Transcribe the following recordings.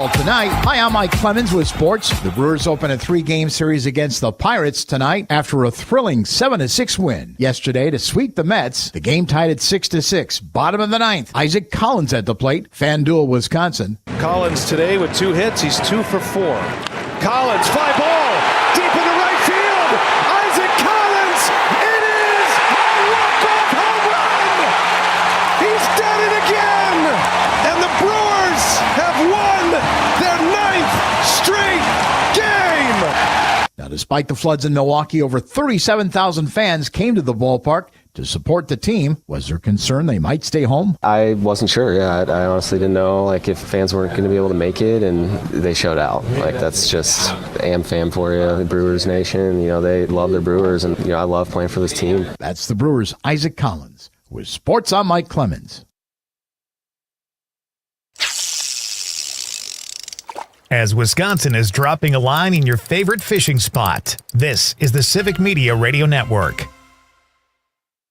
Tonight, hi, I'm Mike Clemens with sports. The Brewers open a 3-game series against the Pirates tonight after a thrilling 7-6 win yesterday to sweep the Mets. The game tied at 6-6. Bottom of the ninth, Isaac Collins at the plate, FanDuel, Wisconsin. Collins today with 2 hits. He's 2 for 4. Collins, fly ball, deep into right field. Isaac Collins, it is a walk-off home run. He's done it again, and the Brewers have won their 9th straight game. Now, despite the floods in Milwaukee, over 37,000 fans came to the ballpark to support the team. Was there concern they might stay home? I wasn't sure. Yeah, I honestly didn't know if fans weren't going to be able to make it, and they showed out. That's just Am fam for you, the Brewers Nation. They love their Brewers, and I love playing for this team. That's the Brewers' Isaac Collins. With sports, I'm Mike Clemens. As Wisconsin is dropping a line in your favorite fishing spot, this is the Civic Media Radio Network.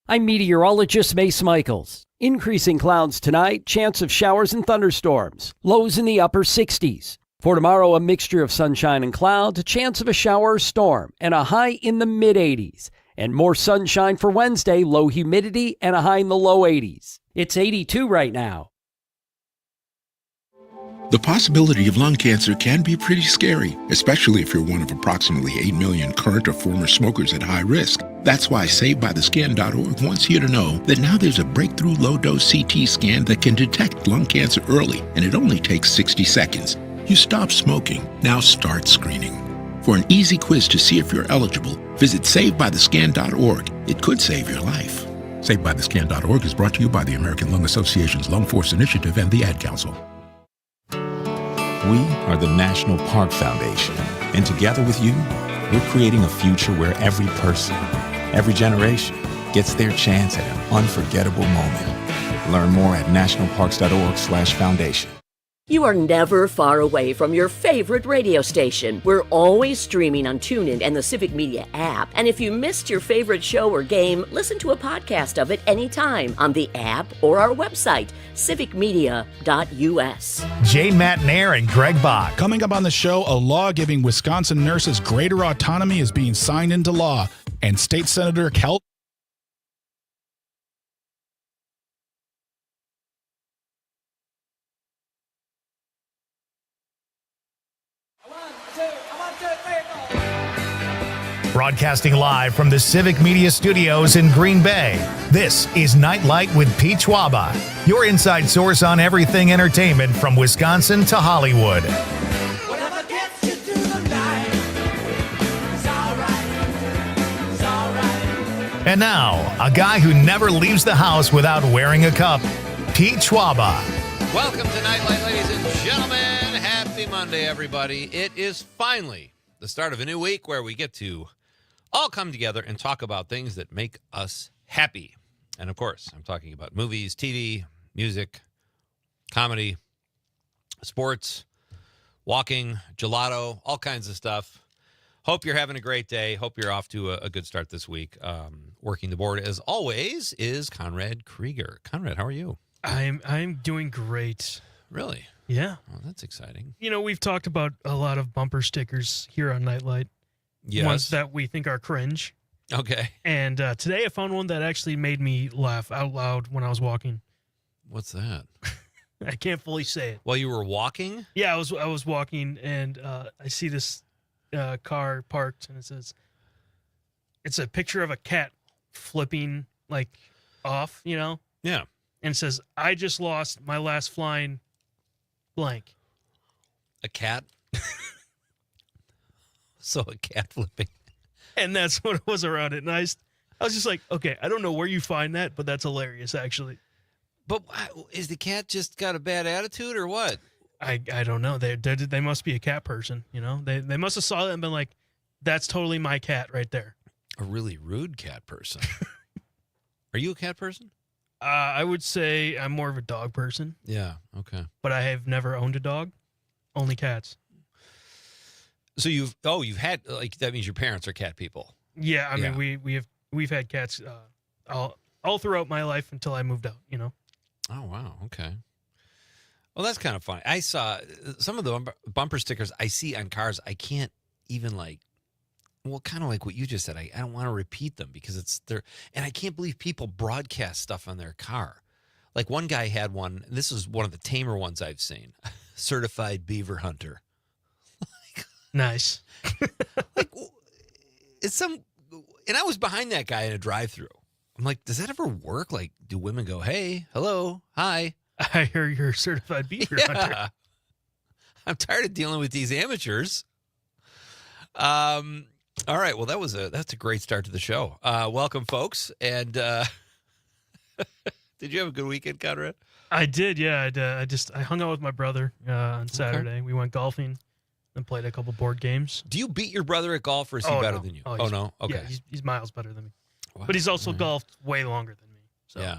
I'm meteorologist Mace Michaels. Increasing clouds tonight, chance of showers and thunderstorms. Lows in the upper 60s. For tomorrow, a mixture of sunshine and clouds, a chance of a shower or storm, and a high in the mid-80s. And more sunshine for Wednesday, low humidity, and a high in the low 80s. It's 82 right now. The possibility of lung cancer can be pretty scary, especially if you're one of approximately 8 million current or former smokers at high risk. That's why SaveByTheScan.org wants you to know that now there's a breakthrough low-dose CT scan that can detect lung cancer early, and it only takes 60 seconds. You stop smoking, now start screening. For an easy quiz to see if you're eligible, visit SaveByTheScan.org. It could save your life. SaveByTheScan.org is brought to you by the American Lung Association's Lung Force Initiative and the Ad Council. We are the National Park Foundation, and together with you, we're creating a future where every person, every generation, gets their chance at an unforgettable moment. Learn more at nationalparks.org/foundation. You are never far away from your favorite radio station. We're always streaming on TuneIn and the Civic Media app. And if you missed your favorite show or game, listen to a podcast of it anytime on the app or our website, civicmedia.us. Jane Matnair and Greg Bach. Coming up on the show, a law giving Wisconsin nurses greater autonomy is being signed into law. And State Senator Kel. Broadcasting live from the Civic Media Studios in Green Bay, this is Nite Lite with Pete Schwaba, your inside source on everything entertainment from Wisconsin to Hollywood. Whatever gets you through the night, it's all right. And now, a guy who never leaves the house without wearing a cup, Pete Schwaba. Welcome to Nite Lite, ladies and gentlemen. Happy Monday, everybody. It is finally the start of a new week where we get to all come together and talk about things that make us happy. And of course, I'm talking about movies, TV, music, comedy, sports, walking, gelato, all kinds of stuff. Hope you're having a great day. Hope you're off to a good start this week. Working the board, as always, is Conrad Krieger. Conrad, how are you? I'm doing great. Really? Yeah. Well, that's exciting. We've talked about a lot of bumper stickers here on Nite Lite. Yes. Ones that we think are cringe. Okay. And today I found one that actually made me laugh out loud when I was walking. What's that? I can't fully say it. While you were walking? Yeah, I was walking, and I see this car parked, and it's a picture of a cat flipping off, Yeah. And it says, "I just lost my last flying blank." A cat? So a cat flipping. And that's what it was around it. And I was just like, okay, I don't know where you find that, but that's hilarious, actually. But is the cat just got a bad attitude or what? I don't know. They must be a cat person, They must have saw that and been like, that's totally my cat right there. A really rude cat person. Are you a cat person? I would say I'm more of a dog person. Yeah, okay. But I have never owned a dog. Only cats. So you've had, that means your parents are cat people. Yeah, I mean, we've had cats all throughout my life until I moved out, Oh, wow, okay. Well, that's kind of funny. I saw some of the bumper stickers I see on cars. I can't even kind of like what you just said. I don't want to repeat them because it's there. And I can't believe people broadcast stuff on their car. Like one guy had one, and this is one of the tamer ones I've seen. Certified beaver hunter. Nice. And I was behind that guy in a drive-through. I'm like, does that ever work? Like, do women go, hey, hello, hi? I hear you're a certified beaver hunter. I'm tired of dealing with these amateurs. All right. Well, that's a great start to the show. Welcome, folks. And did you have a good weekend, Conrad? I did, yeah. I hung out with my brother on Saturday. Okay. We went golfing and played a couple board games. Do you beat your brother at golf, or is he better than you? Oh, no? Okay. Yeah, he's miles better than me. Wow. But he's also golfed way longer than me. So. Yeah.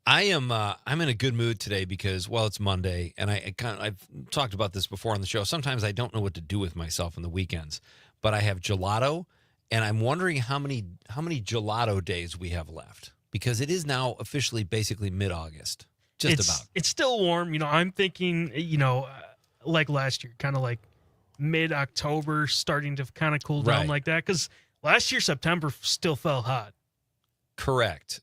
I'm in a good mood today because, well, it's Monday, and I've talked about this before on the show. Sometimes I don't know what to do with myself on the weekends, but I have gelato, and I'm wondering how many gelato days we have left, because it is now officially basically mid-August. It's still warm. I'm thinking, like last year, kind of like mid-October, starting to kind of cool down like that. Because last year, September still felt hot. Correct.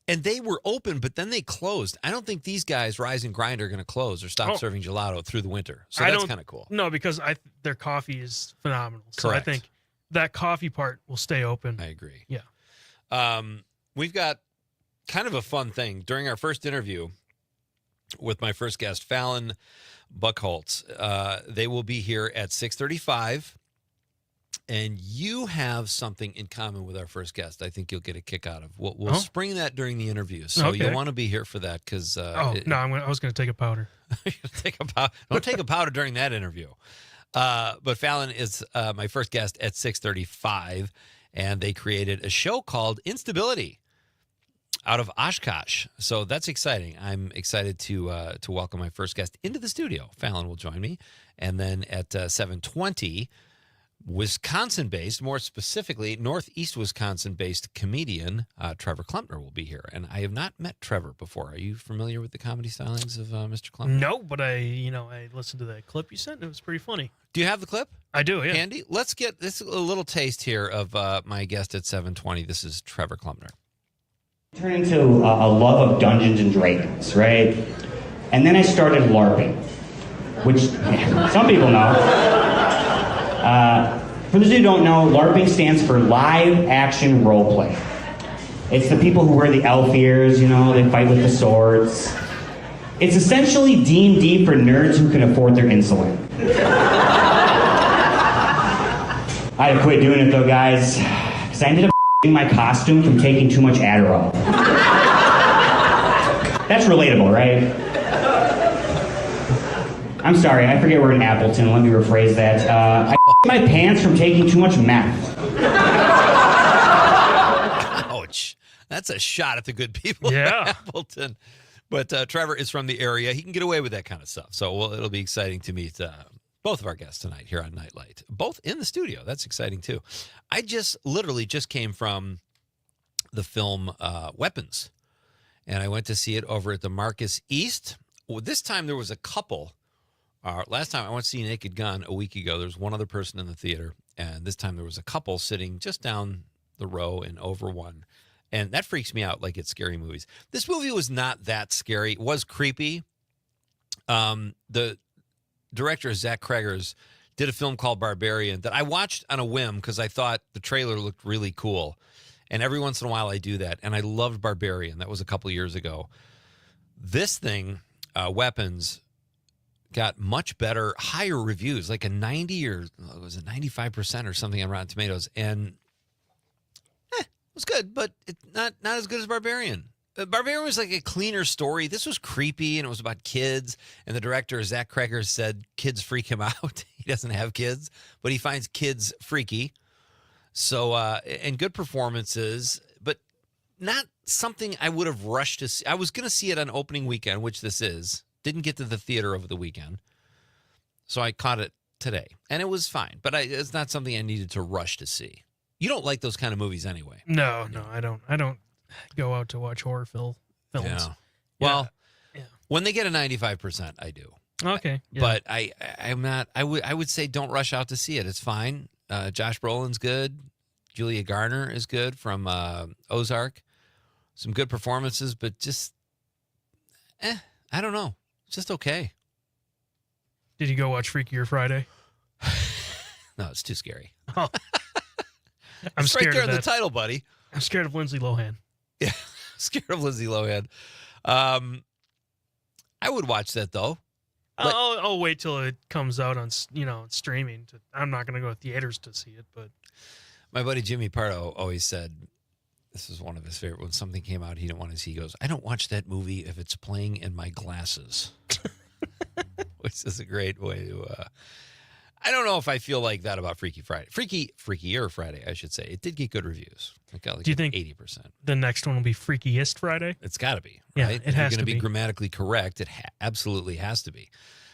And they were open, but then they closed. I don't think these guys, Rise and Grind, are going to close or stop serving gelato through the winter. So that's kind of cool. No, because their coffee is phenomenal. So Correct. I think that coffee part will stay open. I agree. Yeah. We've got kind of a fun thing. During our first interview with my first guest, Fallon Buchholz, they will be here at 6:35. And you have something in common with our first guest I think you'll get a kick out of. We'll spring that during the interview. So you'll want to be here for that because... I was going to take a powder. Don't take a powder during that interview. But Fallon is my first guest at 6:35, and they created a show called Instability out of Oshkosh. So that's exciting. I'm excited to welcome my first guest into the studio. Fallon will join me. And then at 7:20... Wisconsin-based, more specifically, Northeast Wisconsin-based comedian Trevor Klumpner will be here. And I have not met Trevor before. Are you familiar with the comedy stylings of Mr. Klumpner? No, but I listened to that clip you sent. It was pretty funny. Do you have the clip? I do, yeah. Andy, let's get this a little taste here of my guest at 7:20. This is Trevor Klumpner. Turned into a love of Dungeons and Dragons, right? And then I started LARPing, which some people know. For those who don't know, LARPing stands for Live Action Roleplay. It's the people who wear the elf ears, they fight with the swords. It's essentially D&D for nerds who can afford their insulin. I had to quit doing it though, guys, because I ended up my costume from taking too much Adderall. That's relatable, right? I'm sorry, I forget we're in Appleton. Let me rephrase that. I my pants from taking too much meth. Ouch. That's a shot at the good people in Appleton. But Trevor is from the area. He can get away with that kind of stuff. So it'll be exciting to meet both of our guests tonight here on Night Lite. Both in the studio. That's exciting, too. I literally just came from the film Weapons. And I went to see it over at the Marcus East. Well, this time there was a couple. Last time I went to see Naked Gun a week ago, there was one other person in the theater, and this time there was a couple sitting just down the row in over one, and that freaks me out like it's scary movies. This movie was not that scary. It was creepy. The director, Zach Cregers, did a film called Barbarian that I watched on a whim because I thought the trailer looked really cool, and every once in a while I do that, and I loved Barbarian. That was a couple years ago. This thing, Weapons, got much better, higher reviews, like a 90 or was it 95% or something on Rotten Tomatoes, and it was good, but it's not as good as Barbarian. Barbarian was like a cleaner story. This was creepy, and it was about kids, and the director, Zach Cregers, said kids freak him out. He doesn't have kids, but he finds kids freaky. So, and good performances, but not something I would have rushed to see. I was going to see it on opening weekend, which this is. Didn't get to the theater over the weekend, so I caught it today, and it was fine. But it's not something I needed to rush to see. You don't like those kind of movies anyway. No, I don't go out to watch horror films. Yeah. Well, When they get a 95%, I do. Okay. Yeah. But I'm not. I would say don't rush out to see it. It's fine. Josh Brolin's good. Julia Garner is good from Ozark. Some good performances, but just, I don't know. It's just okay. Did you go watch Freakier Friday? No, it's too scary. Oh. I'm it's scared right there of in that. the title, buddy. I'm scared of Lindsay Lohan. Yeah, scared of Lindsay Lohan. I would watch that though. I'll wait till it comes out on streaming. I'm not going to go to theaters to see it, but my buddy Jimmy Pardo always said this is one of his favorite. When something came out he didn't want to see, he goes, "I don't watch that movie if it's playing in my glasses," which is a great way to. I don't know if I feel like that about Freaky Friday. Freakier Friday, I should say. It did get good reviews. It got like, do you think 80%? The next one will be Freakiest Friday? It's got to be. Yeah, right? it If has you're to going be. grammatically correct. It absolutely has to be.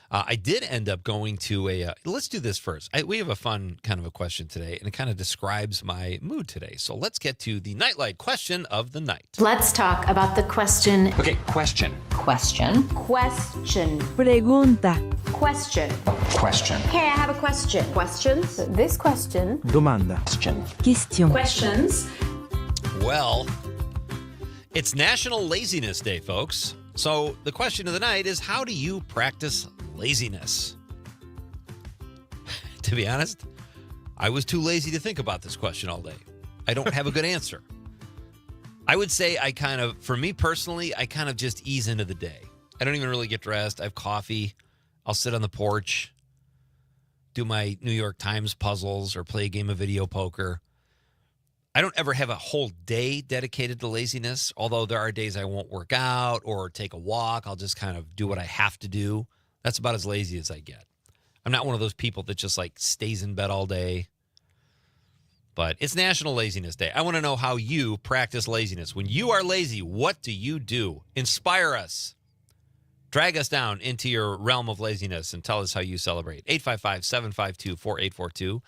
I did end up going to a. Let's do this first. We have a fun kind of a question today, and it kind of describes my mood today. So let's get to the Nightlight question of the night. Let's talk about the question. Okay, question. Question. Question. Pregunta. Question. Question. Hey, I have a question. Questions? This question. Domanda. Question. Question. Questions. Well, it's National Laziness Day, folks. So the question of the night is, how do you practice laziness? To be honest, I was too lazy to think about this question all day. I don't have a good answer. I would say for me personally, I kind of just ease into the day. I don't even really get dressed. I have coffee. I'll sit on the porch, do my New York Times puzzles, or play a game of video poker. I don't ever have a whole day dedicated to laziness, although there are days I won't work out or take a walk. I'll just kind of do what I have to do. That's about as lazy as I get. I'm not one of those people that just like stays in bed all day. But it's National Laziness Day. I want to know how you practice laziness. When you are lazy, what do you do? Inspire us. Drag us down into your realm of laziness and tell us how you celebrate. 855-752-4842.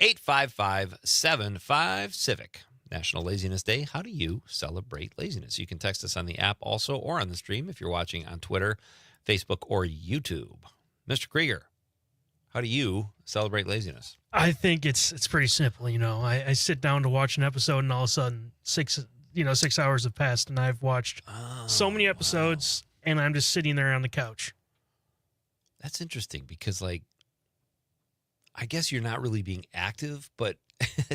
855-75-CIVIC. National Laziness Day. How do you celebrate laziness? You can text us on the app also or on the stream if you're watching on Twitter, Facebook, or YouTube. Mr. Krieger, how do you celebrate laziness? I think it's pretty simple. I sit down to watch an episode, and all of a sudden 6 hours have passed, and I've watched so many episodes, and I'm just sitting there on the couch. That's interesting because, like, I guess you're not really being active, but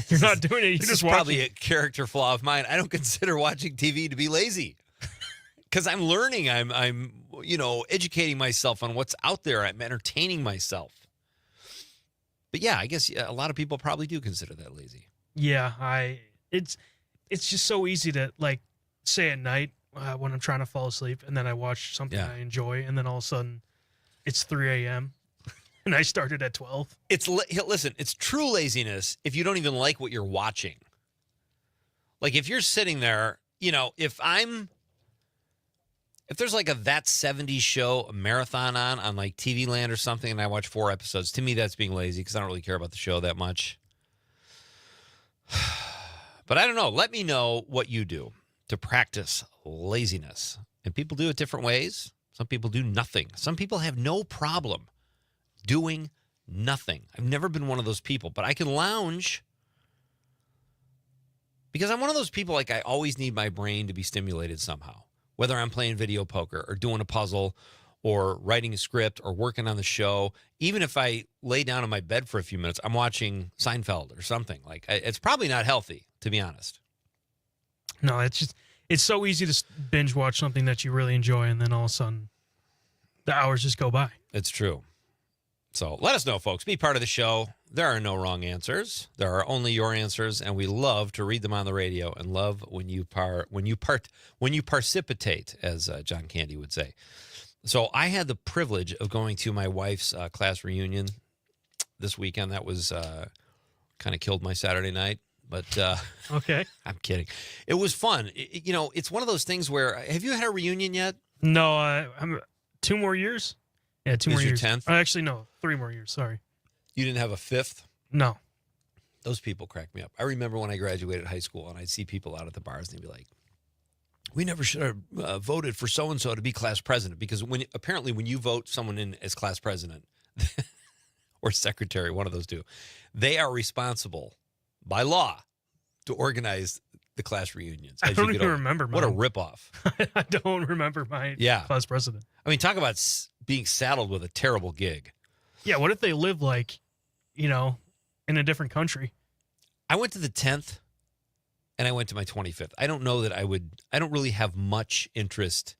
you're not doing it. You're this just is probably watching. a character flaw of mine. I don't consider watching TV to be lazy because I'm learning. I'm educating myself on what's out there. I'm entertaining myself. But yeah, I guess a lot of people probably do consider that lazy. Yeah, it's just so easy to like say at night when I'm trying to fall asleep, and then I watch something I enjoy, and then all of a sudden it's 3 a.m. and I started at 12. Listen, it's true laziness if you don't even like what you're watching. Like if you're sitting there, if there's like a That 70s Show, a marathon on like TV Land or something, and I watch 4 episodes, to me that's being lazy because I don't really care about the show that much. But I don't know. Let me know what you do to practice laziness. And people do it different ways. Some people do nothing. Some people have no problem doing nothing. I've never been one of those people, but I can lounge because I'm one of those people, like, I always need my brain to be stimulated somehow, whether I'm playing video poker or doing a puzzle or writing a script or working on the show. Even if I lay down in my bed for a few minutes, I'm watching Seinfeld or something. Like, it's probably not healthy, to be honest. No, it's so easy to binge watch something that you really enjoy, and then all of a sudden the hours just go by. It's true. So let us know, folks. Be part of the show. There are no wrong answers. There are only your answers, and we love to read them on the radio and love when you precipitate, as John Candy would say. So I had the privilege of going to my wife's class reunion this weekend. That was kind of killed my Saturday night, but okay. I'm kidding. It was fun. It's one of those things where, have you had a reunion yet? No, I'm 2 more years. Yeah, 2 more years. Your 10th? Actually, no, 3 more years. Sorry. You didn't have a 5th? No. Those people crack me up. I remember when I graduated high school and I'd see people out at the bars and they'd be like, we never should have voted for so-and-so to be class president, because when you vote someone in as class president or secretary, one of those two, they are responsible by law to organize the class reunions. I don't even remember What a mine. ripoff. I don't remember my class president. I mean, talk about being saddled with a terrible gig. Yeah, what if they live in a different country? I went to the 10th and I went to my 25th. I don't know that I don't really have much interest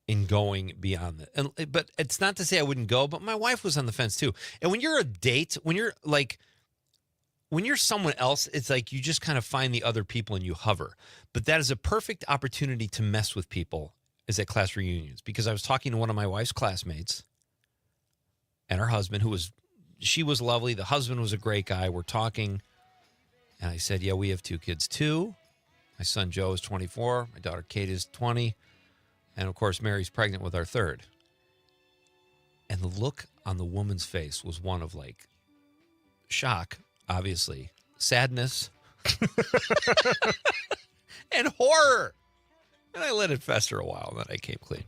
in going beyond that. But it's not to say I wouldn't go, but my wife was on the fence too. And when you're a date, when you're someone else, it's like you just kind of find the other people and you hover. But that is a perfect opportunity to mess with people, is at class reunions. Because I was talking to one of my wife's classmates and her husband, she was lovely. The husband was a great guy. We're talking. And I said, yeah, we have 2 kids too. My son Joe is 24. My daughter Kate is 20. And of course, Mary's pregnant with our 3rd. And the look on the woman's face was one of shock, obviously, sadness, and horror. And I let it fester a while, and then I came clean.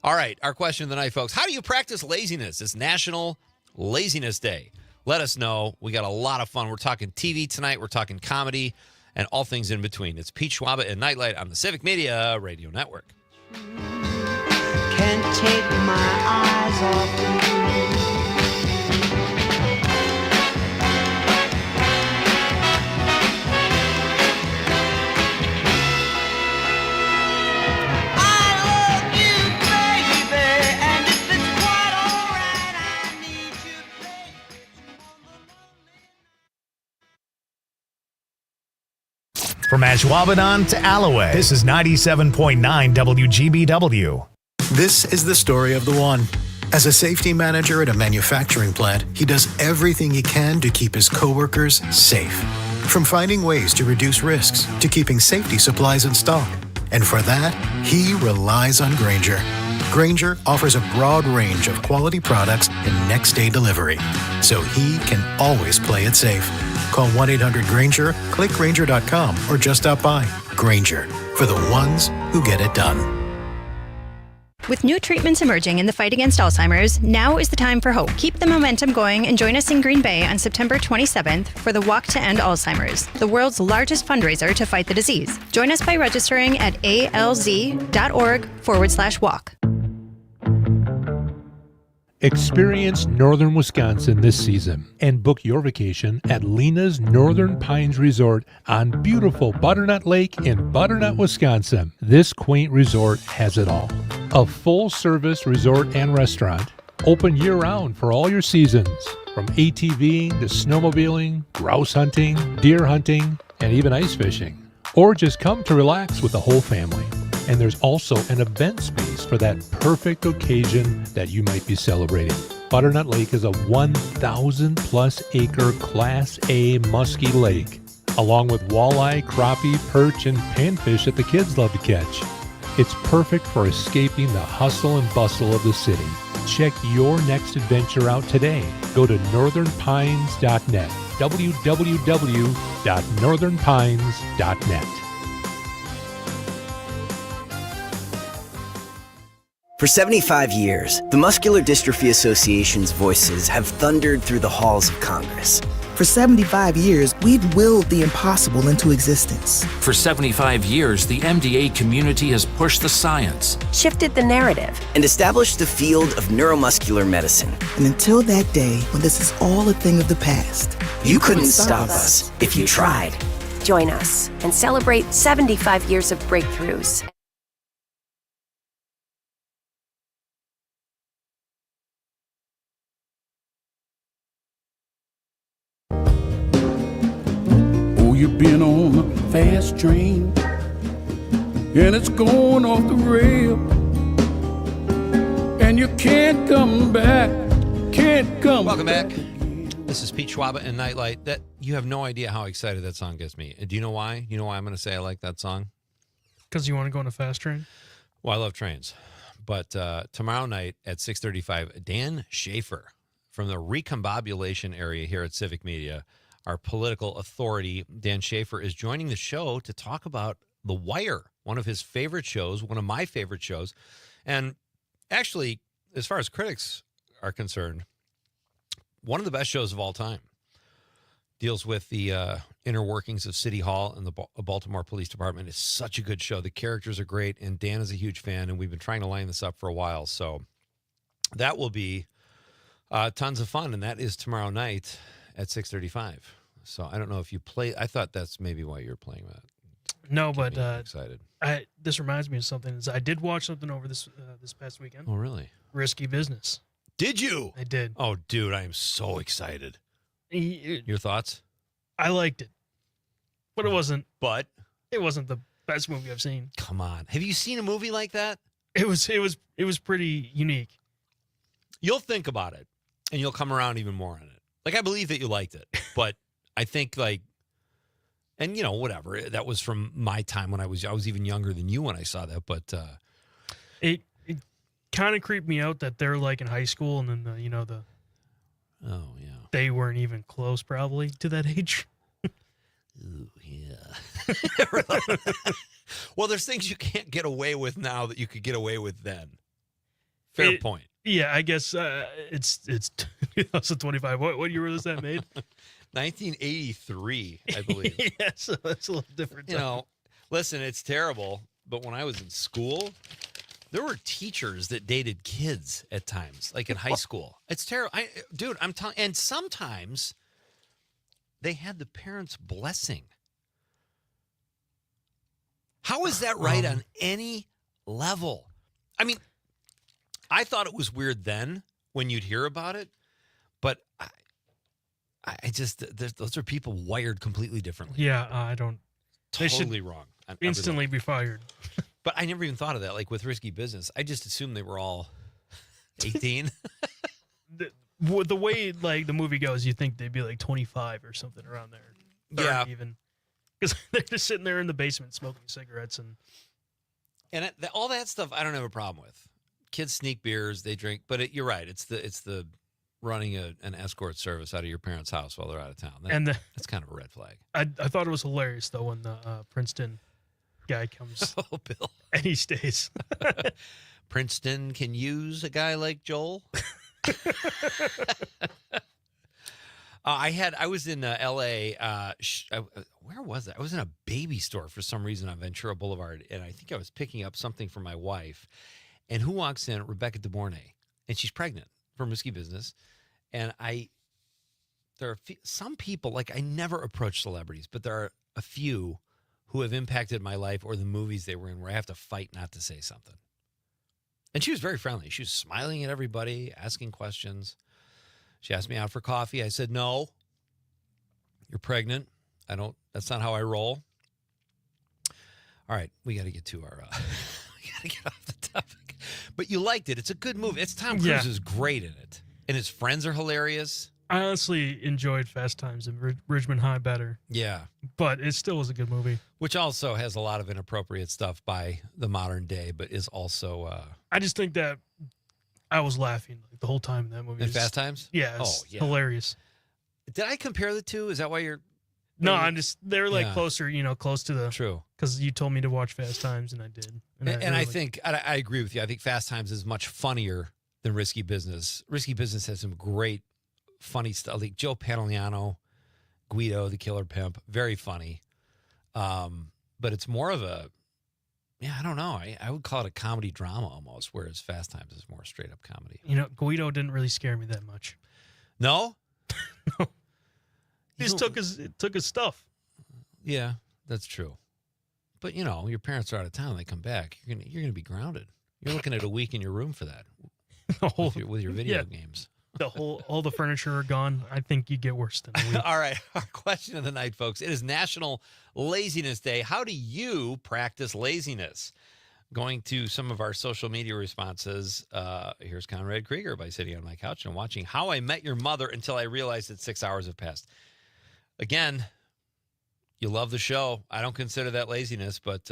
All right, our question of the night, folks. How do you practice laziness? It's National Laziness Day. Let us know. We got a lot of fun. We're talking TV tonight. We're talking comedy and all things in between. It's Pete Schwaba and Nightlight on the Civic Media Radio Network. Can't take my eyes off you. From Ashwaubenon to Alloway, this is 97.9 WGBW. This is the story of the one. As a safety manager at a manufacturing plant, he does everything he can to keep his coworkers safe. From finding ways to reduce risks to keeping safety supplies in stock. And for that, he relies on Grainger. Grainger offers a broad range of quality products and next-day delivery, so he can always play it safe. Call 1-800-GRAINGER, click Grainger.com, or just stop by. Grainger, for the ones who get it done. With new treatments emerging in the fight against Alzheimer's, now is the time for hope. Keep the momentum going and join us in Green Bay on September 27th for the Walk to End Alzheimer's, the world's largest fundraiser to fight the disease. Join us by registering at alz.org/walk. Experience northern Wisconsin this season and book your vacation at Lena's Northern Pines Resort on beautiful Butternut Lake in Butternut, Wisconsin. This quaint resort has it all. A full-service resort and restaurant, open year-round for all your seasons, from ATVing to snowmobiling, grouse hunting, deer hunting, and even ice fishing. Or just come to relax with the whole family. And there's also an event space for that perfect occasion that you might be celebrating. Butternut Lake is a 1,000-plus acre Class A musky lake, along with walleye, crappie, perch, and panfish that the kids love to catch. It's perfect for escaping the hustle and bustle of the city. Check your next adventure out today. Go to northernpines.net, www.northernpines.net. For 75 years, the Muscular Dystrophy Association's voices have thundered through the halls of Congress. For 75 years, we've willed the impossible into existence. For 75 years, the MDA community has pushed the science, shifted the narrative, and established the field of neuromuscular medicine. And until that day, when this is all a thing of the past, you couldn't stop us if you tried. Join us and celebrate 75 years of breakthroughs. You've been on a fast train, and it's going off the rail, and you can't come back, Welcome back. This is Pete Schwaba and Nightlight. That you have no idea how excited that song gets me. Do you know why? You know why I'm going to say I like that song? Because you want to go on a fast train? Well, I love trains. But tomorrow night at 6:35, Dan Schaefer from the Recombobulation area here at Civic Media, our political authority, Dan Schaefer, is joining the show to talk about The Wire. one of his favorite shows, one of my favorite shows. And actually, as far as critics are concerned, one of the best shows of all time. Deals with the inner workings of City Hall and the Baltimore Police Department. It's such a good show. The characters are great, and Dan is a huge fan, and we've been trying to line this up for a while. So that will be tons of fun, and that is tomorrow night at 6:35. So I don't know if you play. I thought that's maybe why you're playing that. No, but excited. This reminds me of something. I did watch something over this past weekend. Oh, really? Risky Business. Did you? I did. Oh, dude, I am so excited. Your thoughts? I liked it, but it wasn't. But it wasn't the best movie I've seen. Come on, have you seen a movie like that? It was pretty unique. You'll think about it, and you'll come around even more on it. Like, I believe that you liked it, but I think and whatever. That was from my time when I was even younger than you when I saw that. But it kind of creeped me out that they're like in high school, and then oh yeah, they weren't even close probably to that age. Ooh, yeah. Well, there's things you can't get away with now that you could get away with then. Fair point. Yeah, I guess it's 2025. What year was that made? 1983, I believe. Yeah, so that's a little different. Listen, it's terrible, but when I was in school, there were teachers that dated kids at times, like in high school. It's terrible. Dude, I'm telling you, and sometimes they had the parents' blessing. How is that right on any level? I mean, I thought it was weird then when you'd hear about it, but I just, those are people wired completely differently. Yeah, I don't. Totally wrong. Instantly be fired. But I never even thought of that. Like with Risky Business, I just assumed they were all 18. The way like the movie goes, you think they'd be like 25 or something around there. Yeah. Even because they're just sitting there in the basement smoking cigarettes and all that stuff. I don't have a problem with. Kids sneak beers, they drink, but you're right. It's the running an escort service out of your parents' house while they're out of town. That's kind of a red flag. I thought it was hilarious though when the Princeton guy comes. Oh, Bill, and he stays. Princeton can use a guy like Joel. I was in L.A. Where was it? I was in a baby store for some reason on Ventura Boulevard, and I think I was picking up something for my wife. And who walks in? Rebecca De Mornay, and she's pregnant from Risky Business. And there are some people, like I never approach celebrities, but there are a few who have impacted my life or the movies they were in where I have to fight not to say something. And she was very friendly. She was smiling at everybody, asking questions. She asked me out for coffee. I said, no, you're pregnant. That's not how I roll. All right, we got to get to we got to get off the topic. But you liked it. It's a good movie. Tom Cruise is great in it. And his friends are hilarious. I honestly enjoyed Fast Times and Ridgemont High better. Yeah. But it still was a good movie. Which also has a lot of inappropriate stuff by the modern day, but is also... I just think that I was laughing like the whole time in that movie. In Fast Times? Yeah, it's hilarious. Did I compare the two? Is that why you're... No, they're like closer, close to the... True. Because you told me to watch Fast Times, and I did. And I think, I agree with you. I think Fast Times is much funnier than Risky Business. Risky Business has some great funny stuff. Like Joe Pantoliano, Guido, the Killer Pimp, very funny. But it's more of a, I don't know. I would call it a comedy drama almost, whereas Fast Times is more straight up comedy. Guido didn't really scare me that much. No? No. He just took his stuff. Yeah, that's true. But your parents are out of town. They come back. You're gonna be grounded. You're looking at a week in your room for that. With your video games. All the furniture are gone. I think you get worse than a week. All right. Our question of the night, folks. It is National Laziness Day. How do you practice laziness? Going to some of our social media responses. Here's Conrad Krieger by sitting on my couch and watching How I Met Your Mother until I realized that 6 hours have passed. Again, you love the show. I don't consider that laziness, but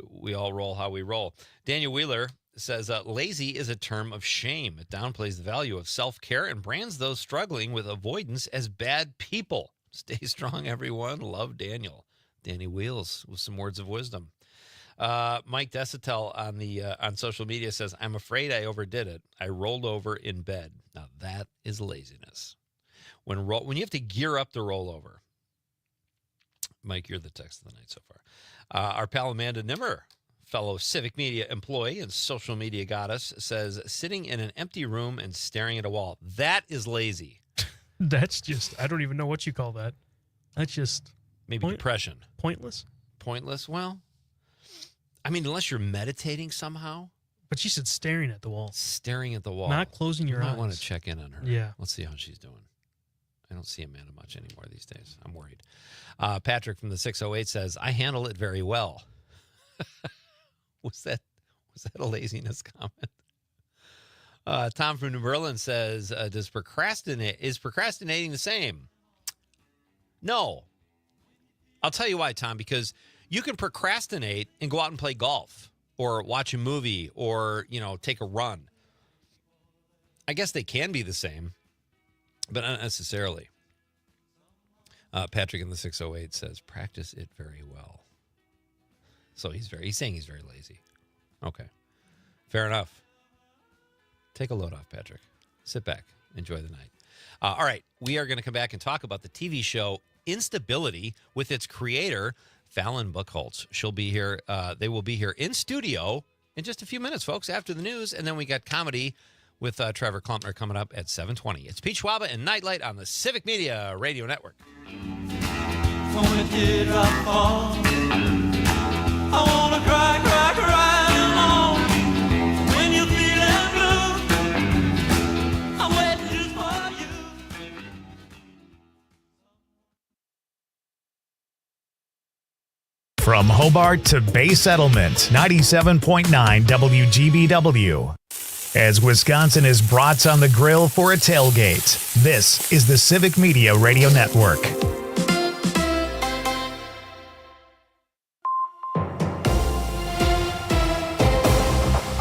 we all roll how we roll. Daniel Wheeler says, lazy is a term of shame. It downplays the value of self-care and brands those struggling with avoidance as bad people. Stay strong, everyone. Love, Daniel. Danny Wheels with some words of wisdom. Mike Desitel on social media says, I'm afraid I overdid it. I rolled over in bed. Now, that is laziness. When you have to gear up to roll over. Mike, you're the text of the night so far. Our pal Amanda Nimmer, fellow civic media employee and social media goddess, says, sitting in an empty room and staring at a wall. That is lazy. That's just, I don't even know what you call that. That's just... Maybe depression. Pointless? Pointless? Well, I mean, unless you're meditating somehow. But she said staring at the wall. Staring at the wall. Not closing your eyes. I want to check in on her. Yeah. Let's see how she's doing. I don't see Amanda much anymore these days. I'm worried. Patrick from the 608 says, I handle it very well. Was that a laziness comment? Tom from New Berlin says, is procrastinating the same? No. I'll tell you why, Tom, because you can procrastinate and go out and play golf or watch a movie or, take a run. I guess they can be the same, but not necessarily. Patrick in the 608 says, practice it very well. So he's saying he's very lazy. Okay. Fair enough. Take a load off, Patrick. Sit back. Enjoy the night. All right. We are going to come back and talk about the TV show Instability with its creator, Fallon Buchholz. She'll be here. They will be here in studio in just a few minutes, folks, after the news. And then we got comedy with Trevor Klumpner coming up at 7:20. It's Pete Schwaba and Nite Lite on the Civic Media Radio Network. So when a teardrop falls, I wanna cry, cry, cry alone. When you're feeling blue, I'm waiting just for you. From Hobart to Bay Settlement, 97.9 WGBW. As Wisconsin is brats on the grill for a tailgate, this is the Civic Media Radio Network.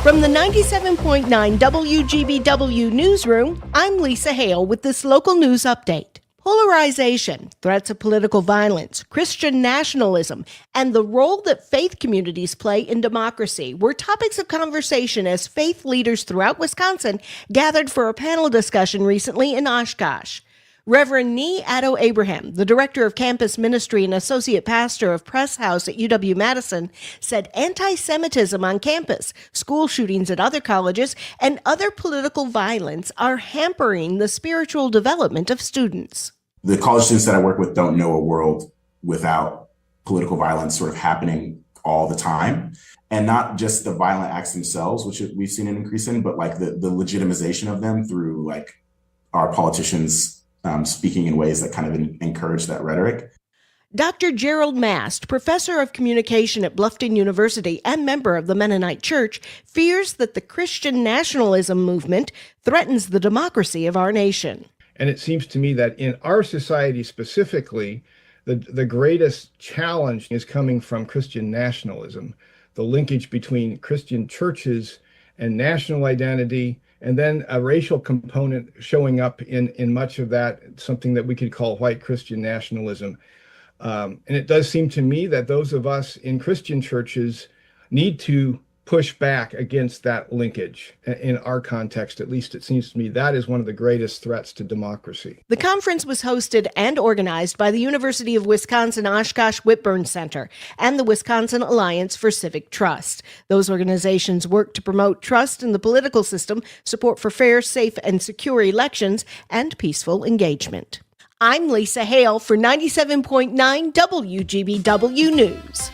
From the 97.9 WGBW newsroom, I'm Lisa Hale with this local news update. Polarization, threats of political violence, Christian nationalism, and the role that faith communities play in democracy were topics of conversation as faith leaders throughout Wisconsin gathered for a panel discussion recently in Oshkosh. Reverend Nee Addo Abraham, the director of campus ministry and associate pastor of Press House at UW-Madison, said anti-Semitism on campus, school shootings at other colleges, and other political violence are hampering the spiritual development of students. The college students that I work with don't know a world without political violence sort of happening all the time. And not just the violent acts themselves, which we've seen an increase in, but like the legitimization of them through like our politicians speaking in ways that kind of encourage that rhetoric. Dr. Gerald Mast, professor of communication at Bluffton University and member of the Mennonite Church, fears that the Christian nationalism movement threatens the democracy of our nation. And it seems to me that in our society specifically, the greatest challenge is coming from Christian nationalism, the linkage between Christian churches and national identity, and then a racial component showing up in much of that, something that we could call white Christian nationalism. And it does seem to me that those of us in Christian churches need to push back against that linkage. In our context, at least it seems to me, that is one of the greatest threats to democracy. The conference was hosted and organized by the University of Wisconsin Oshkosh Whitburn Center and the Wisconsin Alliance for Civic Trust. Those organizations work to promote trust in the political system, support for fair, safe, and secure elections, and peaceful engagement. I'm Lisa Hale for 97.9 WGBW News.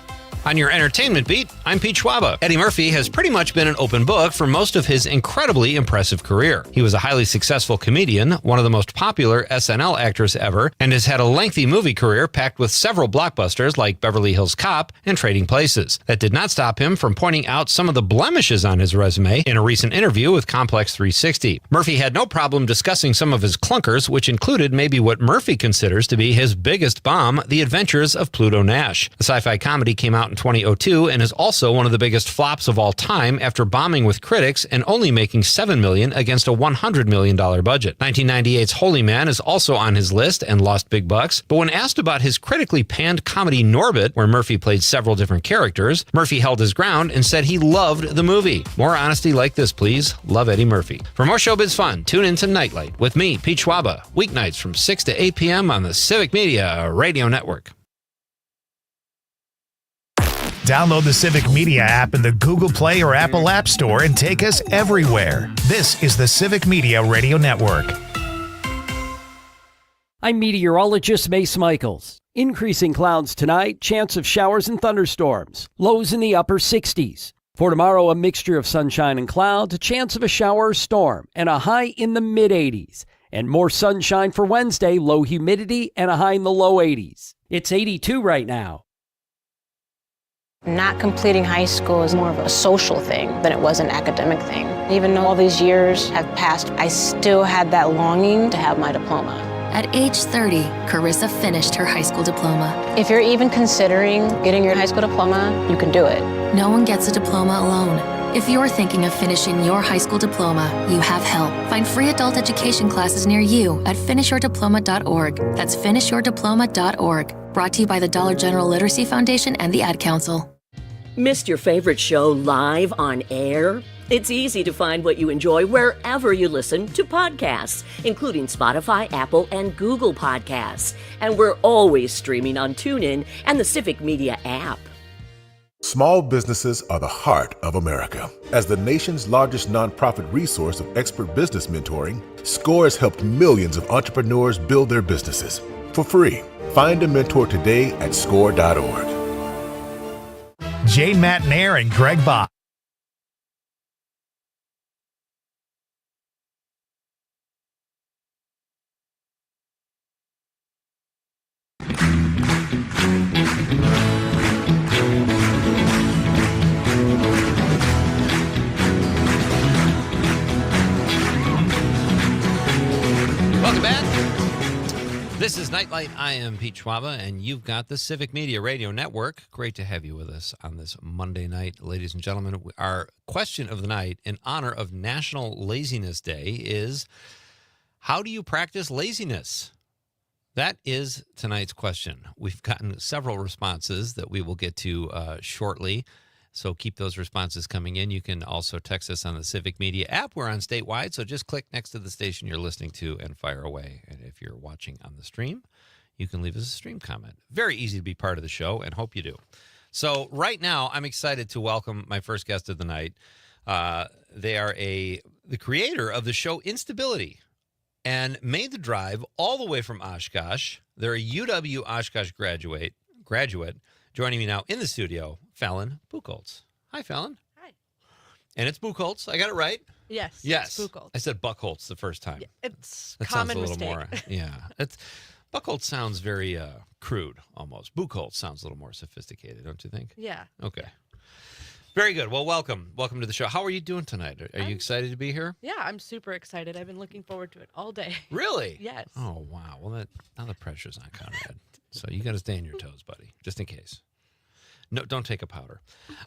On your entertainment beat, I'm Pete Schwaba. Eddie Murphy has pretty much been an open book for most of his incredibly impressive career. He was a highly successful comedian, one of the most popular SNL actors ever, and has had a lengthy movie career packed with several blockbusters like Beverly Hills Cop and Trading Places. That did not stop him from pointing out some of the blemishes on his resume in a recent interview with Complex 360. Murphy had no problem discussing some of his clunkers, which included maybe what Murphy considers to be his biggest bomb, The Adventures of Pluto Nash. The sci-fi comedy came out in in 2002 and is also one of the biggest flops of all time after bombing with critics and only making $7 million against a $100 million budget. 1998's Holy Man is also on his list and lost big bucks, but when asked about his critically panned comedy Norbit, where Murphy played several different characters, Murphy held his ground and said he loved the movie. More honesty like this, please. Love Eddie Murphy. For more showbiz fun, tune in to Nightlight with me, Pete Schwaba, weeknights from 6 to 8 p.m. on the Civic Media Radio Network. Download the Civic Media app in the Google Play or Apple App Store and take us everywhere. This is the Civic Media Radio Network. I'm meteorologist Mace Michaels. Increasing clouds tonight, chance of showers and thunderstorms. Lows in the upper 60s. For tomorrow, a mixture of sunshine and clouds, a chance of a shower or storm, and a high in the mid-80s. And more sunshine for Wednesday, low humidity, and a high in the low 80s. It's 82 right now. Not completing high school is more of a social thing than it was an academic thing. Even though all these years have passed, I still had that longing to have my diploma. At age 30, Carissa finished her high school diploma. If you're even considering getting your high school diploma, you can do it. No one gets a diploma alone. If you're thinking of finishing your high school diploma, you have help. Find free adult education classes near you at finishyourdiploma.org. That's finishyourdiploma.org. Brought to you by the Dollar General Literacy Foundation and the Ad Council. Missed your favorite show live on air? It's easy to find what you enjoy wherever you listen to podcasts, including Spotify, Apple, and Google Podcasts. And we're always streaming on TuneIn and the Civic Media app. Small businesses are the heart of America. As the nation's largest nonprofit resource of expert business mentoring, SCORE has helped millions of entrepreneurs build their businesses for free. Find a mentor today at score.org. Jane Matnair and Greg Bach. Welcome back. This is Nightlight. I am Pete Schwaba, and you've got the Civic Media Radio Network. Great to have you with us on this Monday night, ladies and gentlemen. Our question of the night, in honor of National Laziness Day, is how do you practice laziness? That is tonight's question. We've gotten several responses that we will get to shortly. So keep those responses coming in. You can also text us on the Civic Media app. We're on statewide, so just click next to the station you're listening to and fire away. And if you're watching on the stream, you can leave us a stream comment. Very easy to be part of the show, and hope you do. So right now, I'm excited to welcome my first guest of the night. They are the creator of the show Instability and made the drive all the way from Oshkosh. They're a UW Oshkosh graduate. Joining me now in the studio, Fallon Buchholz. Hi, Fallon. Hi. And it's Buchholz. I got it right? Yes. Yes. It's Buchholz. I said Buchholz the first time. Yeah, it's that common sounds a little mistake. more. Yeah. Buchholz sounds very crude almost. Buchholz sounds a little more sophisticated, don't you think? Yeah. Okay. Very good. Well, welcome. Welcome to the show. How are you doing tonight? Are you excited to be here? Yeah, I'm super excited. I've been looking forward to it all day. Really? Yes. Oh, wow. Well, now the pressure's on Conrad. So you got to stay on your toes, buddy, just in case. No, don't take a powder.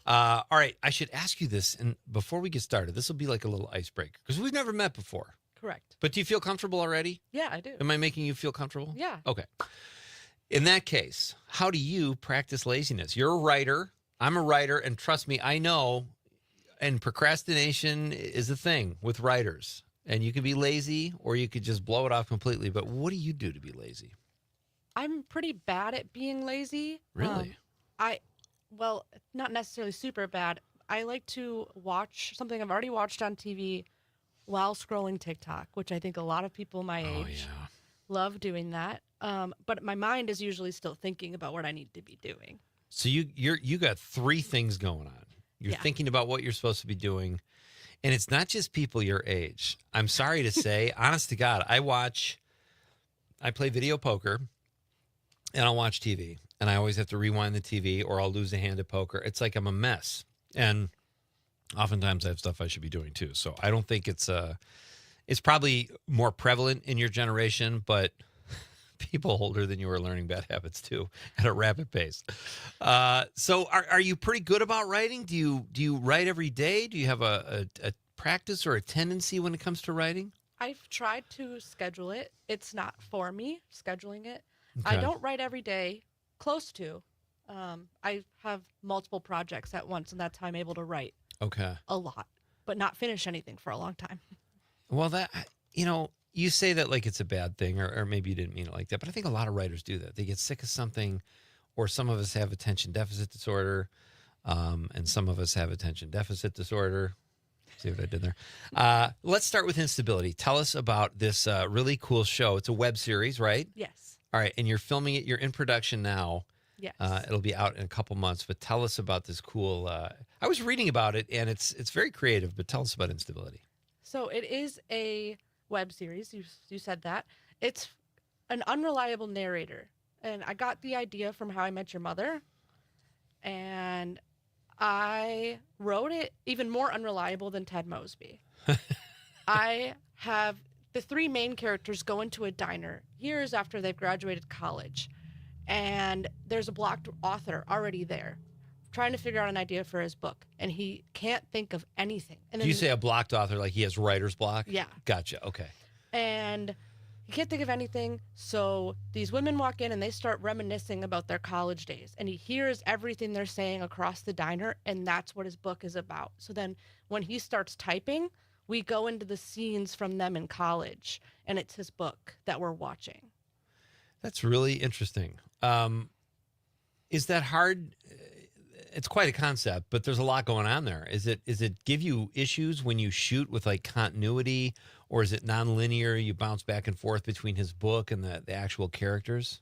All right. I should ask you this, and before we get started, this will be like a little icebreaker because we've never met before. Correct. But do you feel comfortable already? Yeah, I do. Am I making you feel comfortable? Yeah. Okay. In that case, how do you practice laziness? You're a writer. I'm a writer, and trust me, I know, and procrastination is a thing with writers. And you can be lazy or you could just blow it off completely. But what do you do to be lazy? I'm pretty bad at being lazy. Really? Well, not necessarily super bad. I like to watch something I've already watched on TV while scrolling TikTok, which I think a lot of people my age love doing that. But my mind is usually still thinking about what I need to be doing. So you got three things going on. You're thinking about what you're supposed to be doing. And it's not just people your age. I'm sorry to say, honest to God, I play video poker and I'll watch TV. And I always have to rewind the TV or I'll lose a hand at poker. It's like I'm a mess. And oftentimes I have stuff I should be doing too. So I don't think it's probably more prevalent in your generation, but people older than you are learning bad habits too at a rapid pace. So are you pretty good about writing? Do you write every day? Do you have a practice or a tendency when it comes to writing? I've tried to schedule it. It's not for me, scheduling it. I Okay. don't write every day, close to. I have multiple projects at once, and that's how I'm able to write Okay. a lot, but not finish anything for a long time. Well, you say that like it's a bad thing, or maybe you didn't mean it like that, but I think a lot of writers do that. They get sick of something, or some of us have attention deficit disorder, and some of us have attention deficit disorder. See what I did there? Let's start with instability. Tell us about this really cool show. It's a web series, right? Yes. All right, and you're filming it. You're in production now. Yes. It'll be out in a couple months, but tell us about this cool. I was reading about it, and it's very creative. But tell us about instability. So it is a web series. You said that. It's an unreliable narrator. And I got the idea from How I Met Your Mother. And I wrote it even more unreliable than Ted Mosby. I have the three main characters go into a diner years after they've graduated college. And there's a blocked author already there trying to figure out an idea for his book. And he can't think of anything. And Do you say a blocked author like he has writer's block? Yeah. Gotcha. Okay. And he can't think of anything. So these women walk in and they start reminiscing about their college days. And he hears everything they're saying across the diner. And that's what his book is about. So then when he starts typing, we go into the scenes from them in college. And it's his book that we're watching. That's really interesting. Is that hard? It's quite a concept, but there's a lot going on there. Is it give you issues when you shoot with like continuity, or is it nonlinear? You bounce back and forth between his book and the actual characters?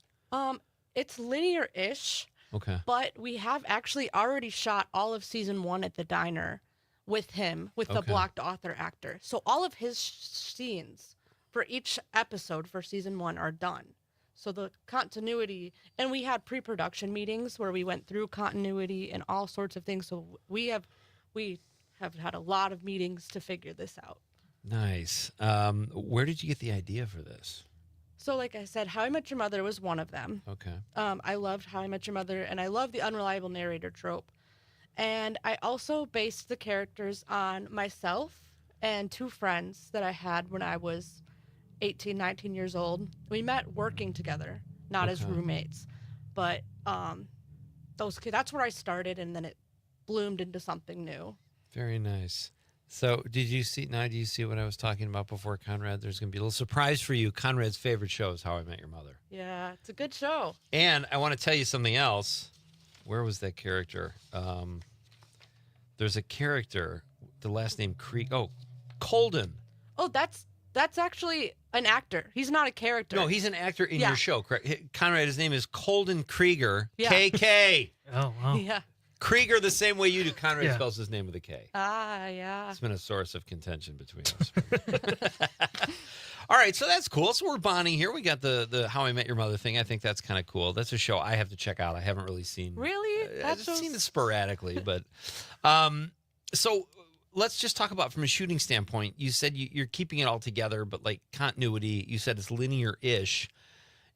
It's linear-ish. Okay. But we have actually already shot all of season 1 at the diner with him, with the Okay. blocked author actor. So all of his scenes for each episode for season 1 are done. So the continuity, and we had pre-production meetings where we went through continuity and all sorts of things. So we have had a lot of meetings to figure this out. Nice. Where did you get the idea for this? So like I said, How I Met Your Mother was one of them. Okay. I loved How I Met Your Mother, and I love the unreliable narrator trope. And I also based the characters on myself and two friends that I had when I was 18, 19 years old. We met working together, not as Okay. roommates. But that's where I started, and then it bloomed into something new. Very nice. So do you see what I was talking about before, Conrad? There's going to be a little surprise for you. Conrad's favorite show is How I Met Your Mother. Yeah, it's a good show. And I want to tell you something else. Where was that character? There's a character, the last name Krieg. Oh, Colden. Oh, that's actually an actor. He's not a character. No, he's an actor in Yeah. your show, correct? Conrad, his name is Colden Krieger. Yeah. KK. Oh, wow. Yeah. Krieger the same way you do. Conrad Yeah. spells his name with a K. Ah, yeah. It's been a source of contention between us. All right, so that's cool. So we're bonding here. We got the How I Met Your Mother thing. I think that's kind of cool. That's a show I have to check out. I haven't really seen. Really? I've seen it sporadically, but so let's just talk about from a shooting standpoint. You said you're keeping it all together, but like continuity. You said it's linear-ish.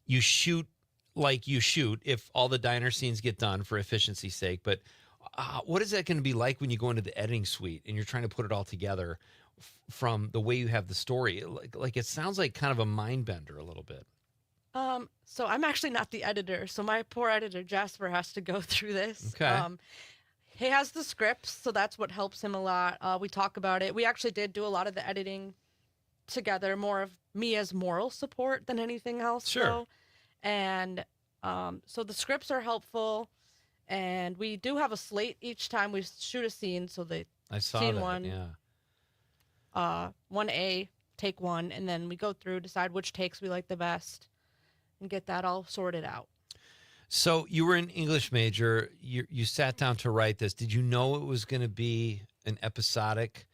You shoot like you shoot if all the diner scenes get done for efficiency's sake. But what is that going to be like when you go into the editing suite and you're trying to put it all together from the way you have the story? Like it sounds like kind of a mind bender a little bit. So I'm actually not the editor. So my poor editor Jasper has to go through this. Okay. He has the scripts, so that's what helps him a lot. We talk about it. We actually did do a lot of the editing together, more of me as moral support than anything else. Sure. Though. And so the scripts are helpful, and we do have a slate each time we shoot a scene. So I saw scene that. 1, Yeah. 1A, take 1, and then we go through, decide which takes we like the best, and get that all sorted out. So you were an English major. You sat down to write this. Did you know it was going to be an episodic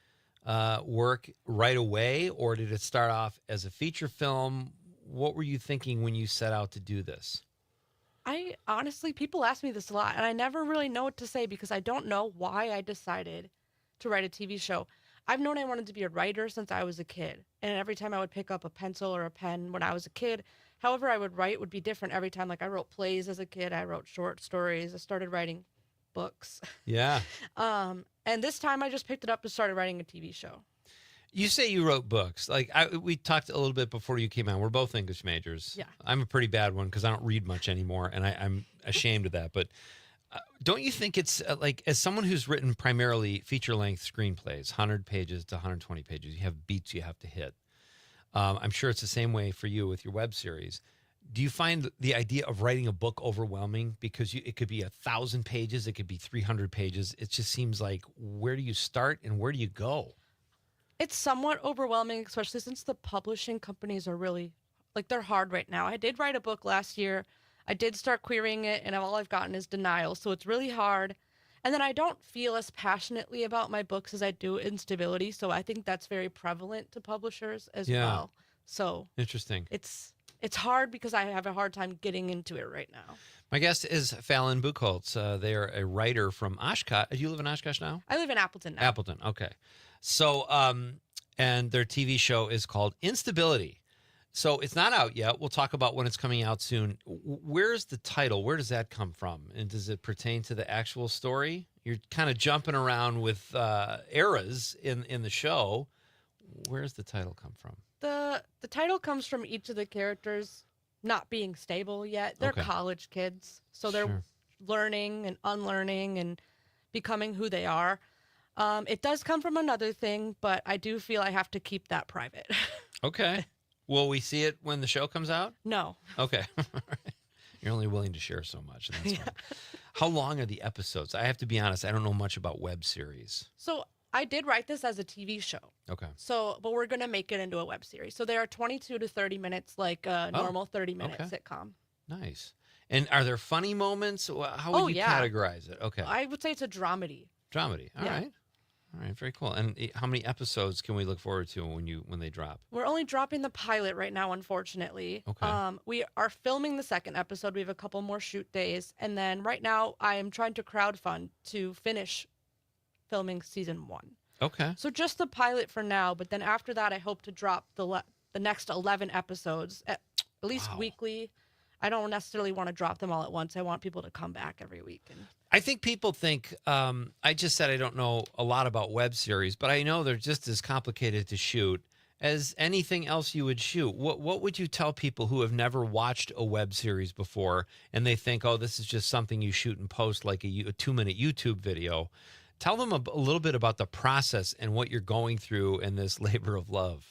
work right away, or did it start off as a feature film? What were you thinking when you set out to do this? I honestly, people ask me this a lot, and I never really know what to say because I don't know why I decided to write a TV show. I've known I wanted to be a writer since I was a kid, and every time I would pick up a pencil or a pen when I was a kid, however I would write would be different every time. Like I wrote plays as a kid, I wrote short stories, I started writing books. Yeah. And this time I just picked it up and started writing a TV show. You say you wrote books. Like we talked a little bit before you came on. We're both English majors. Yeah. I'm a pretty bad one because I don't read much anymore, and I'm ashamed of that. But don't you think it's like, as someone who's written primarily feature-length screenplays, 100 pages to 120 pages, you have beats you have to hit. I'm sure it's the same way for you with your web series. Do you find the idea of writing a book overwhelming? Because it could be 1,000 pages, it could be 300 pages. It just seems like, where do you start and where do you go? It's somewhat overwhelming, especially since the publishing companies are really, like, they're hard right now. I did write a book last year. I did start querying it, and all I've gotten is denial. So it's really hard. And then I don't feel as passionately about my books as I do Instability. So I think that's very prevalent to publishers as well. So interesting. It's hard because I have a hard time getting into it right now. My guest is Fallon Buchholz. They are a writer from Oshkosh. Do you live in Oshkosh now? I live in Appleton now. Appleton, okay. So, and their TV show is called Instability. So it's not out yet. We'll talk about when it's coming out soon. Where's the title? Where does that come from? And does it pertain to the actual story? You're kind of jumping around with eras in the show. Where's the title come from? The title comes from each of the characters not being stable yet. They're college kids, so they're learning and unlearning and becoming who they are. It does come from another thing, but I do feel I have to keep that private. Okay. Will we see it when the show comes out? No. Okay. You're only willing to share so much. That's fine. How long are the episodes? I have to be honest, I don't know much about web series. So I did write this as a TV show. Okay. So, but we're going to make it into a web series. So they are 22 to 30 minutes, like a normal 30-minute sitcom. Nice. And are there funny moments? How would you categorize it? Okay. I would say it's a dramedy. Dramedy. All right. All right. Very cool. And how many episodes can we look forward to when they drop? We're only dropping the pilot right now, unfortunately. Okay. We are filming the second episode. We have a couple more shoot days. And then right now I am trying to crowdfund to finish filming season 1. Okay. So just the pilot for now, but then after that, I hope to drop the next 11 episodes at least weekly. I don't necessarily want to drop them all at once. I want people to come back every week. I think people think, I just said I don't know a lot about web series, but I know they're just as complicated to shoot as anything else you would shoot. What would you tell people who have never watched a web series before and they think, oh, this is just something you shoot and post like a 2-minute YouTube video? Tell them a little bit about the process and what you're going through in this labor of love.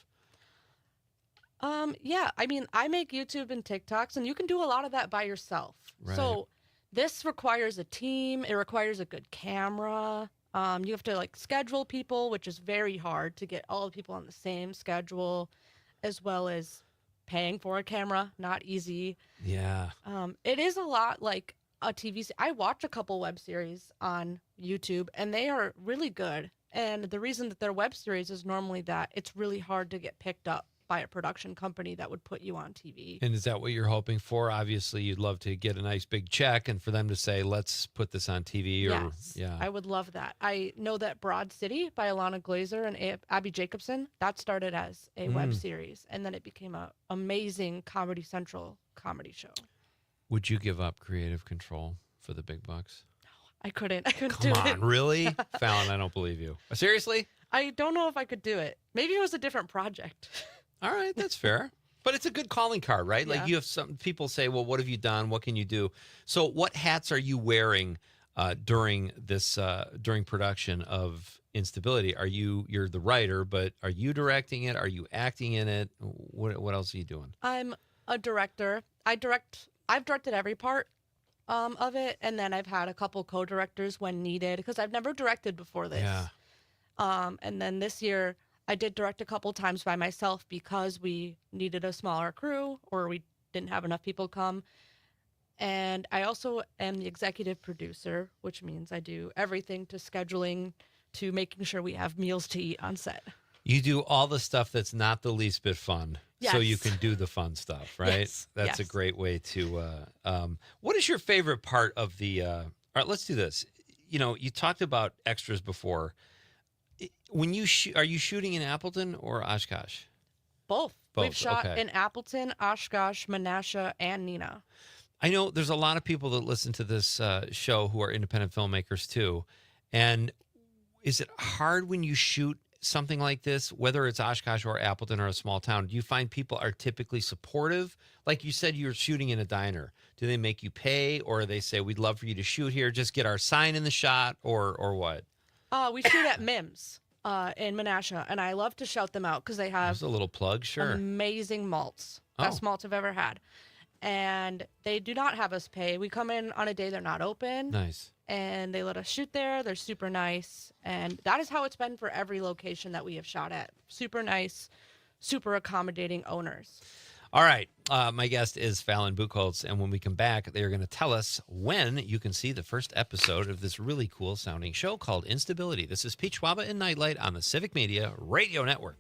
Yeah, I mean, I make YouTube and TikToks, and you can do a lot of that by yourself. Right. So this requires a team. It requires a good camera. You have to schedule people, which is very hard to get all the people on the same schedule, as well as paying for a camera. Not easy. Yeah. It is a lot like a TV. I watch a couple web series on YouTube, and they are really good. And the reason that they're web series is normally that it's really hard to get picked up by a production company that would put you on TV. And is that what you're hoping for? Obviously, you'd love to get a nice big check and for them to say, let's put this on TV. Yes, I would love that. I know that Broad City by Alana Glazer and Abby Jacobson, that started as a web series, and then it became an amazing Comedy Central comedy show. Would you give up creative control for the big bucks? I couldn't do it. Come on, really? Fallon, I don't believe you. Seriously? I don't know if I could do it. Maybe it was a different project. All right, that's fair. But it's a good calling card, right? Like Yeah. you have some people say, well, what have you done? What can you do? So what hats are you wearing during this during production of Instability? You're the writer, but are you directing it? Are you acting in it? What else are you doing? I'm a director. I've directed every part of it, and then I've had a couple co-directors when needed because I've never directed before this. Yeah. And then this year I did direct a couple times by myself because we needed a smaller crew or we didn't have enough people come. And I also am the executive producer, which means I do everything to scheduling to making sure we have meals to eat on set. You do all the stuff that's not the least bit fun, so you Yes. can do the fun stuff, right? Yes, That's a yes. great way to. What is your favorite part of the? All right, let's do this. You talked about extras before. When you are you shooting in Appleton or Oshkosh? Both. We've shot okay. in Appleton, Oshkosh, Menasha, and Neenah. I know there's a lot of people that listen to this show who are independent filmmakers too. And is it hard when you shoot something like this, whether it's Oshkosh or Appleton or a small town? Do you find people are typically supportive? Like you said, you're shooting in a diner. Do they make you pay, or they say, we'd love for you to shoot here, just get our sign in the shot, or what? We shoot at Mims in Menasha, and I love to shout them out because they have Just a little plug, sure. amazing malts. Best malts I've ever had. And they do not have us pay. We come in on a day they're not open. Nice. And they let us shoot there. They're super nice. And that is how it's been for every location that we have shot at. Super nice, super accommodating owners. All right. My guest is Fallon Buchholz, and when we come back, they're going to tell us when you can see the first episode of this really cool sounding show called Instability. This is Pete Schwaba and Nite Lite on the Civic Media Radio Network.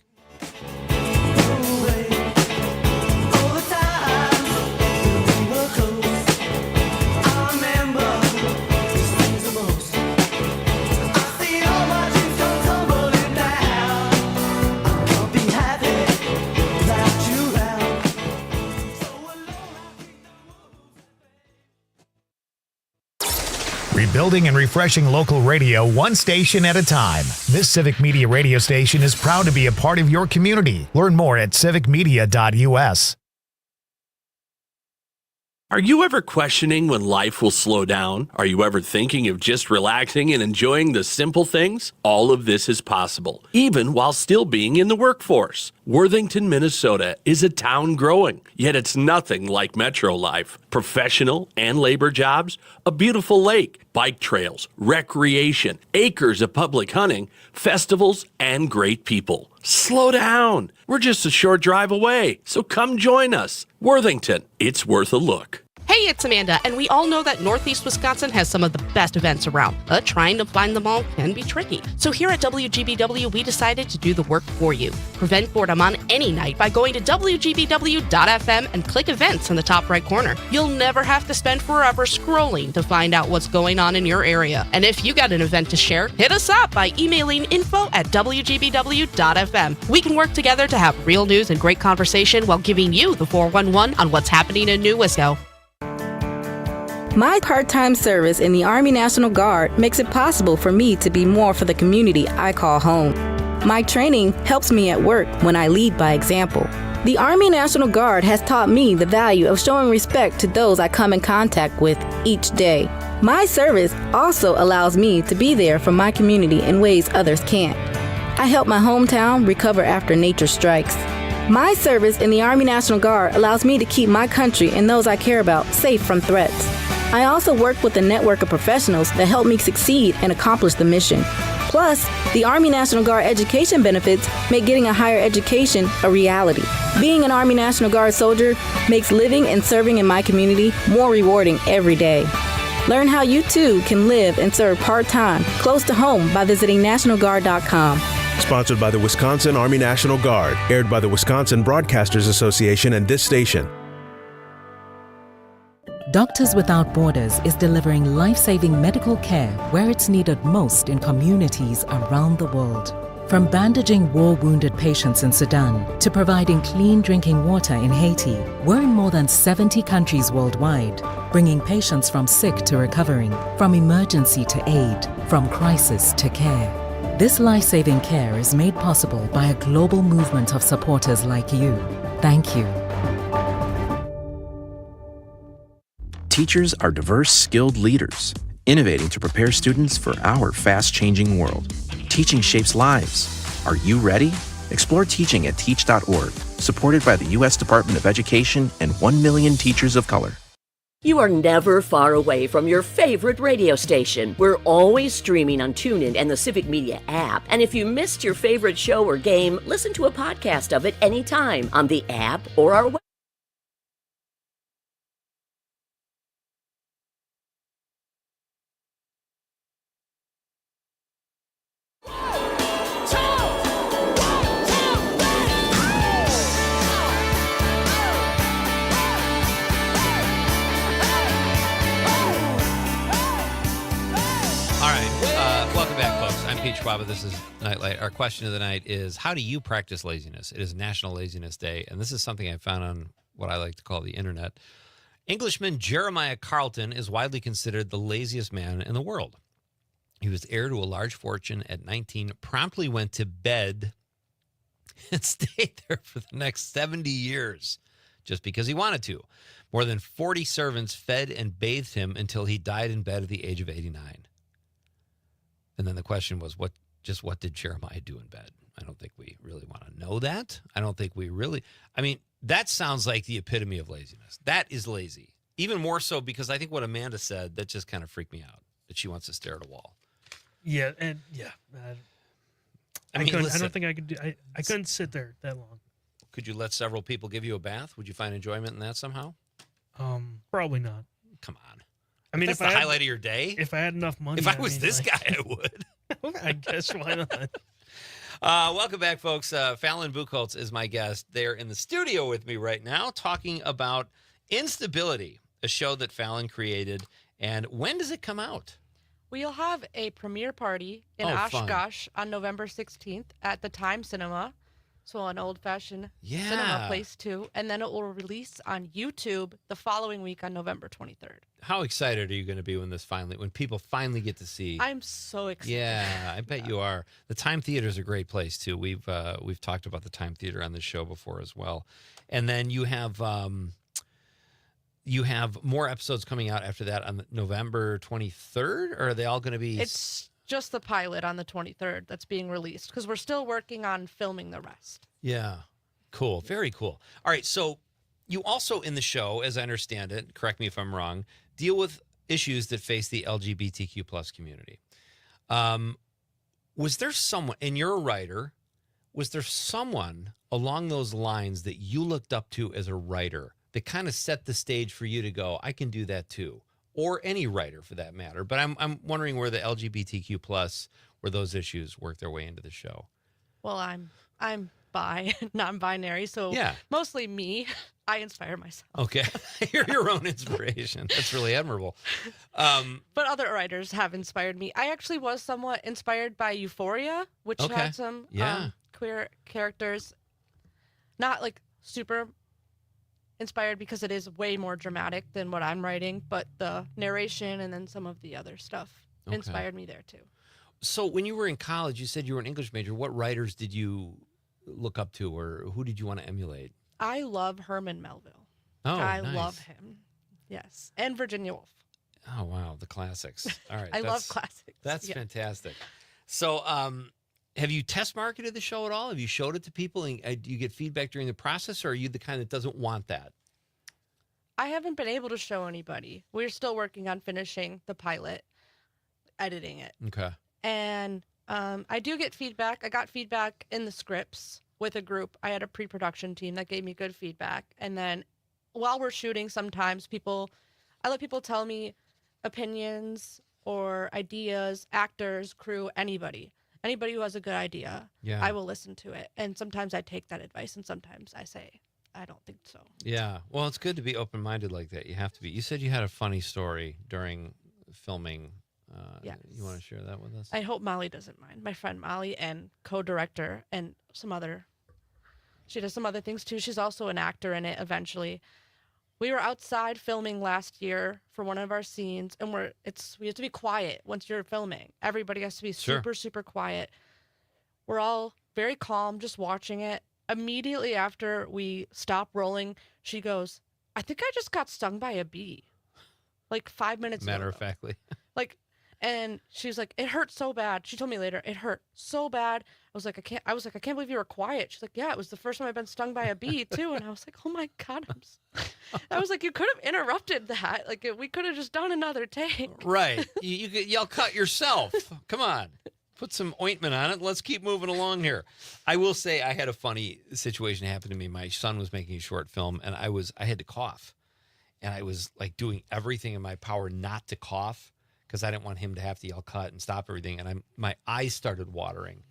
Rebuilding and refreshing local radio one station at a time. This Civic Media radio station is proud to be a part of your community. Learn more at civicmedia.us. Are you ever questioning when life will slow down? Are you ever thinking of just relaxing and enjoying the simple things? All of this is possible, even while still being in the workforce. Worthington, Minnesota is a town growing, yet it's nothing like metro life. Professional and labor jobs, a beautiful lake, bike trails, recreation, acres of public hunting, festivals, and great people. Slow down. We're just a short drive away, so come join us. Worthington, it's worth a look. Hey, it's Amanda, and we all know that Northeast Wisconsin has some of the best events around, but trying to find them all can be tricky. So here at WGBW, we decided to do the work for you. Prevent boredom on any night by going to WGBW.FM and click events in the top right corner. You'll never have to spend forever scrolling to find out what's going on in your area. And if you got an event to share, hit us up by emailing info@WGBW.FM. We can work together to have real news and great conversation while giving you the 411 on what's happening in New Wisco. My part-time service in the Army National Guard makes it possible for me to be more for the community I call home. My training helps me at work when I lead by example. The Army National Guard has taught me the value of showing respect to those I come in contact with each day. My service also allows me to be there for my community in ways others can't. I help my hometown recover after nature strikes. My service in the Army National Guard allows me to keep my country and those I care about safe from threats. I also work with a network of professionals that help me succeed and accomplish the mission. Plus, the Army National Guard education benefits make getting a higher education a reality. Being an Army National Guard soldier makes living and serving in my community more rewarding every day. Learn how you too can live and serve part-time close to home by visiting NationalGuard.com. Sponsored by the Wisconsin Army National Guard. Aired by the Wisconsin Broadcasters Association and this station. Doctors Without Borders is delivering life-saving medical care where it's needed most in communities around the world. From bandaging war-wounded patients in Sudan to providing clean drinking water in Haiti, we're in more than 70 countries worldwide, bringing patients from sick to recovering, from emergency to aid, from crisis to care. This life-saving care is made possible by a global movement of supporters like you. Thank you. Teachers are diverse, skilled leaders, innovating to prepare students for our fast-changing world. Teaching shapes lives. Are you ready? Explore teaching at teach.org, supported by the U.S. Department of Education and 1 million teachers of color. You are never far away from your favorite radio station. We're always streaming on TuneIn and the Civic Media app. And if you missed your favorite show or game, listen to a podcast of it anytime on the app or our website. Schwaba. This is Nightlight. Our question of the night is, how do you practice laziness? It is National Laziness Day, and this is something I found on what I like to call the internet. Englishman Jeremiah Carlton is widely considered the laziest man in the world. He was heir to a large fortune at 19, promptly went to bed and stayed there for the next 70 years just because he wanted to. More than 40 servants fed and bathed him until he died in bed at the age of 89. And then the question was, what did Jeremiah do in bed? I don't think we really want to know that. I don't think we really, I mean, that sounds like the epitome of laziness. That is lazy. Even more so because I think what Amanda said, that just kind of freaked me out, that she wants to stare at a wall. Yeah, and yeah. I don't think I could do, I couldn't sit there that long. Could you let several people give you a bath? Would you find enjoyment in that somehow? Probably not. Come on. I mean, that's if the I highlight of your day. If I had enough money, if I was this guy, I would. I guess why not? Welcome back, folks. Fallon Buchholz is my guest. They're in the studio with me right now talking about Instability, a show that Fallon created. And when does it come out? We'll have a premiere party in Oshkosh on November 16th at the Time Cinema. So an old-fashioned cinema place, too. And then it will release on YouTube the following week on November 23rd. How excited are you going to be when people finally get to see? I'm so excited. Yeah, I bet you are. The Time Theater is a great place, too. We've talked about the Time Theater on this show before as well. And then you have more episodes coming out after that on November 23rd? Or are they all going to be... It's just the pilot on the 23rd that's being released because we're still working on filming the rest. Yeah. Cool. Very cool. All right. So you also in the show, as I understand it, correct me if I'm wrong, deal with issues that face the LGBTQ plus community. Was there someone, and you're a writer, was there someone along those lines that you looked up to as a writer that kind of set the stage for you to go, I can do that too? Or any writer for that matter. But I'm wondering where the LGBTQ plus, where those issues work their way into the show. Well, I'm bi, non-binary, so mostly me. I inspire myself. Okay. You're your own inspiration. That's really admirable. But other writers have inspired me. I actually was somewhat inspired by Euphoria, which had some queer characters. Not like super inspired because it is way more dramatic than what I'm writing, but the narration and then some of the other stuff inspired me there too. So when you were in college, you said you were an English major. What writers did you look up to, or who did you want to emulate? I love Herman Melville. Oh, I nice. love him. Yes. And Virginia Woolf. Oh, wow. The classics. All right. I love classics. That's fantastic. So, have you test marketed the show at all? Have you showed it to people? And do you get feedback during the process, or are you the kind that doesn't want that? I haven't been able to show anybody. We're still working on finishing the pilot, editing it. Okay. And I do get feedback. I got feedback in the scripts with a group. I had a pre-production team that gave me good feedback. And then while we're shooting, sometimes I let people tell me opinions or ideas, actors, crew, anybody who has a good idea. Yeah. I will listen to it. And sometimes I take that advice and sometimes I say, I don't think so. Yeah. Well, it's good to be open-minded like that. You have to be. You said you had a funny story during filming. Yes. You want to share that with us? I hope Molly doesn't mind. My friend Molly and co-director and she does some other things too. She's also an actor in it eventually. We were outside filming last year for one of our scenes, and we have to be quiet once you're filming. Everybody has to be super, super quiet. We're all very calm, just watching it. Immediately after we stop rolling, she goes, I think I just got stung by a bee. Like 5 minutes ago. Matter of factly. And she's like, it hurt so bad. She told me later, it hurt so bad. I was like, I can't believe you were quiet. She's like, yeah, it was the first time I've been stung by a bee too. And I was like, oh my God. I was like, you could have interrupted that. Like we could have just done another take. Right. Y'all cut yourself. Come on. Put some ointment on it. Let's keep moving along here. I will say I had a funny situation happen to me. My son was making a short film and I had to cough. And I was like doing everything in my power not to cough, because I didn't want him to have to yell cut and stop everything. And my eyes started watering.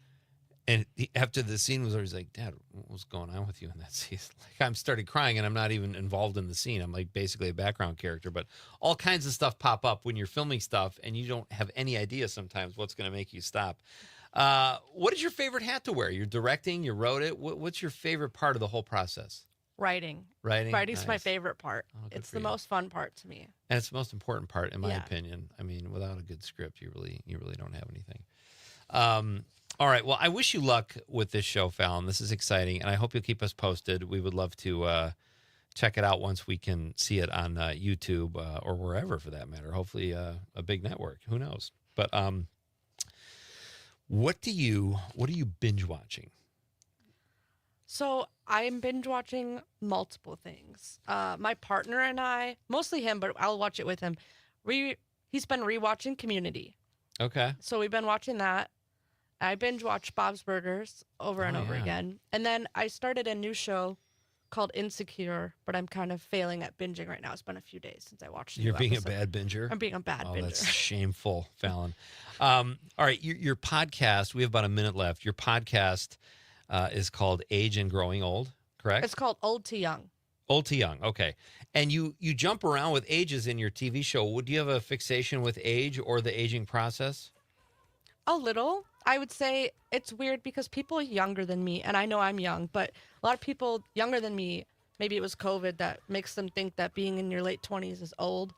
And after the scene was over, he's like, Dad, what was going on with you in that scene? Like, I started crying, and I'm not even involved in the scene. I'm like basically a background character. But all kinds of stuff pop up when you're filming stuff, and you don't have any idea sometimes what's going to make you stop. What is your favorite hat to wear? You're directing, you wrote it. What's your favorite part of the whole process? Writing. Writing? Writing's Nice. my favorite part. It's the most fun part to me. And it's the most important part, in my Yeah. opinion. I mean, without a good script, you really don't have anything. All right. Well, I wish you luck with this show, Fallon. This is exciting, and I hope you'll keep us posted. We would love to check it out once we can see it on YouTube or wherever, for that matter. Hopefully, a big network. Who knows? But what are you binge watching? So I'm binge watching multiple things. My partner and I, mostly him, but I'll watch it with him. He's been rewatching Community. Okay. So we've been watching that. I binge watch Bob's Burgers over and over again. And then I started a new show called Insecure, but I'm kind of failing at binging right now. It's been a few days since I watched it. You're being a bad binger? I'm being a bad binger. That's shameful, Fallon. All right, your podcast, we have about a minute left. Your podcast is called Age and Growing Old, correct? It's called Old to Young. Old to Young, okay. And you jump around with ages in your TV show. Do you have a fixation with age or the aging process? A little. I would say it's weird because people younger than me, and I know I'm young, but a lot of people younger than me, maybe it was COVID that makes them think that being in your late 20s is old.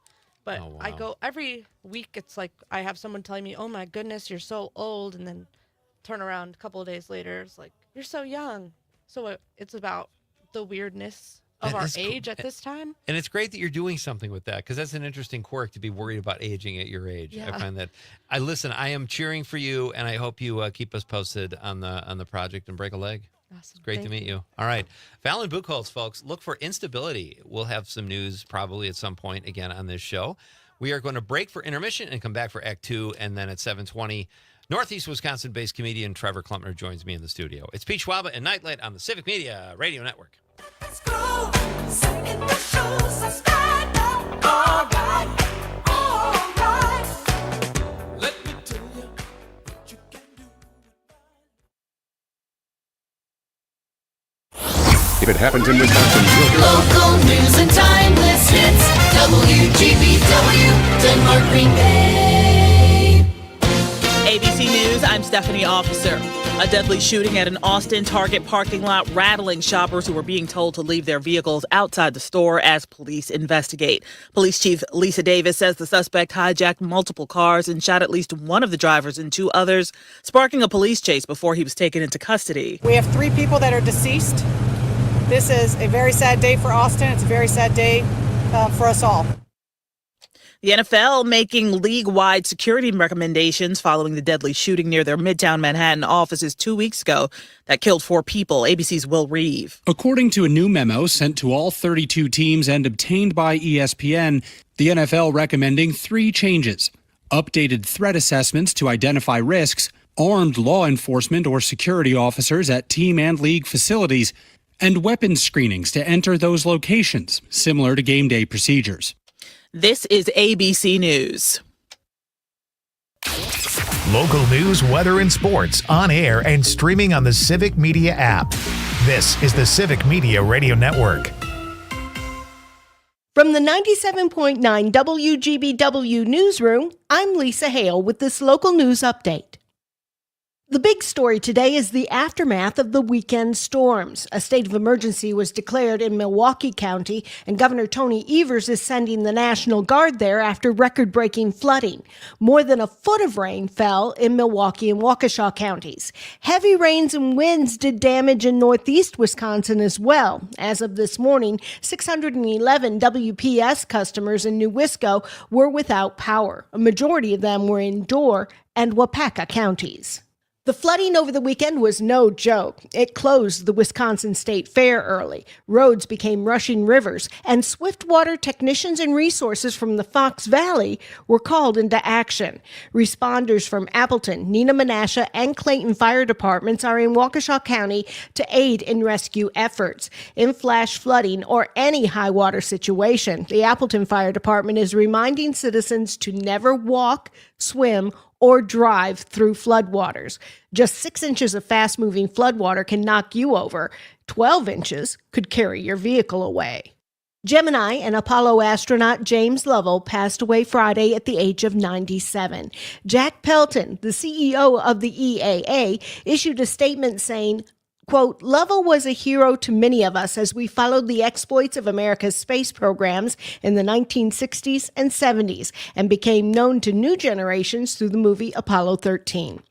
But I go every week, it's like I have someone telling me, oh my goodness, you're so old. And then turn around a couple of days later, it's like, you're so young. So it's about the weirdness of our age at this time. And it's great that you're doing something with that, because that's an interesting quirk to be worried about aging at your age. Yeah. I find that. I am cheering for you, and I hope you keep us posted on the project and break a leg. Awesome. It's great to meet you. All right. Fallon Buchholz, folks, look for Instability. We'll have some news probably at some point again on this show. We are going to break for intermission and come back for Act 2, and then at 7:20, Northeast Wisconsin-based comedian Trevor Klumpner joins me in the studio. It's Pete Schwaba and Nite Lite on the Civic Media Radio Network. Let's go. Singing the shoes and stand up. All right. All right. Let me tell you what you can do. If it happens in Wisconsin, you'll hear about it. Local news and timeless hits. WGBW, Denmark, Green Bay. ABC News, I'm Stephanie Officer. A deadly shooting at an Austin Target parking lot rattling shoppers who were being told to leave their vehicles outside the store as police investigate. Police Chief Lisa Davis says the suspect hijacked multiple cars and shot at least one of the drivers and two others, sparking a police chase before he was taken into custody. We have 3 people that are deceased. This is a very sad day for Austin. It's a very sad day for us all. The NFL making league-wide security recommendations following the deadly shooting near their Midtown Manhattan offices 2 weeks ago that killed 4 people. ABC's Will Reeve. According to a new memo sent to all 32 teams and obtained by ESPN, the NFL recommending 3 changes: updated threat assessments to identify risks, armed law enforcement or security officers at team and league facilities, and weapons screenings to enter those locations, similar to game day procedures. This is ABC News. Local news, weather, and sports on air and streaming on the Civic Media app. This is the Civic Media Radio Network. From the 97.9 WGBW newsroom, I'm Lisa Hale with this local news update. The big story today is the aftermath of the weekend storms. A state of emergency was declared in Milwaukee County, and Governor Tony Evers is sending the National Guard there after record-breaking flooding. More than a foot of rain fell in Milwaukee and Waukesha counties. Heavy rains and winds did damage in northeast Wisconsin as well. As of this morning, 611 WPS customers in New Wisco were without power. A majority of them were in Door and Wapaka counties. The flooding over the weekend was no joke. It closed the Wisconsin State Fair early. Roads became rushing rivers, and swiftwater technicians and resources from the Fox Valley were called into action. Responders from Appleton, Neenah Menasha, and Clayton fire departments are in Waukesha County to aid in rescue efforts. In flash flooding or any high water situation, the Appleton Fire Department is reminding citizens to never walk, swim, or drive through floodwaters. Just 6 inches of fast-moving floodwater can knock you over. 12 inches could carry your vehicle away. Gemini and Apollo astronaut James Lovell passed away Friday at the age of 97. Jack Pelton, the CEO of the EAA, issued a statement saying, quote, Lovell was a hero to many of us as we followed the exploits of America's space programs in the 1960s and 70s and became known to new generations through the movie Apollo 13.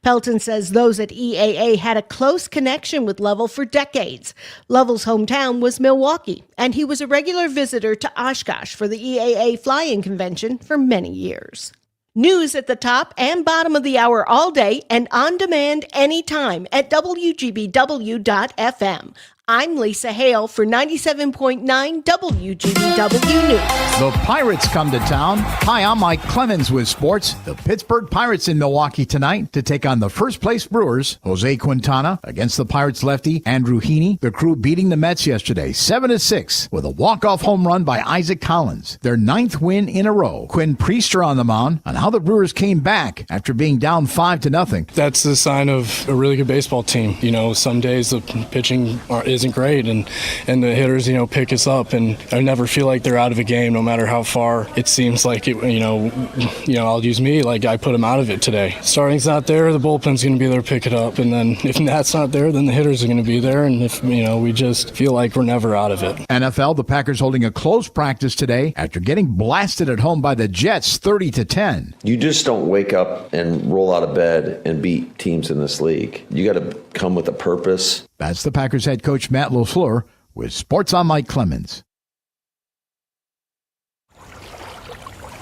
Pelton says those at EAA had a close connection with Lovell for decades. Lovell's hometown was Milwaukee, and he was a regular visitor to Oshkosh for the EAA flying convention for many years. News at the top and bottom of the hour all day and on demand anytime at WGBW.FM. I'm Lisa Hale for 97.9 WGBW News. The Pirates come to town. Hi, I'm Mike Clemens with sports. The Pittsburgh Pirates in Milwaukee tonight to take on the first-place Brewers. Jose Quintana against the Pirates lefty Andrew Heaney. The Crew beating the Mets yesterday 7-6 with a walk-off home run by Isaac Collins. Their 9th win in a row. Quinn Priester on the mound on how the Brewers came back after being down 5-0. That's the sign of a really good baseball team. You know, some days the pitching isn't great and the hitters, pick us up, and I never feel like they're out of a game no matter how far it seems like it, I'll use me, like I put them out of it today. Starting's not there, the bullpen's going to be there to pick it up, and then if that's not there, then the hitters are going to be there, and if, we just feel like we're never out of it. NFL, the Packers holding a close practice today after getting blasted at home by the Jets 30-10. You just don't wake up and roll out of bed and beat teams in this league. You got to come with a purpose. That's the Packers head coach Matt LaFleur with Sports on Mike Clemens.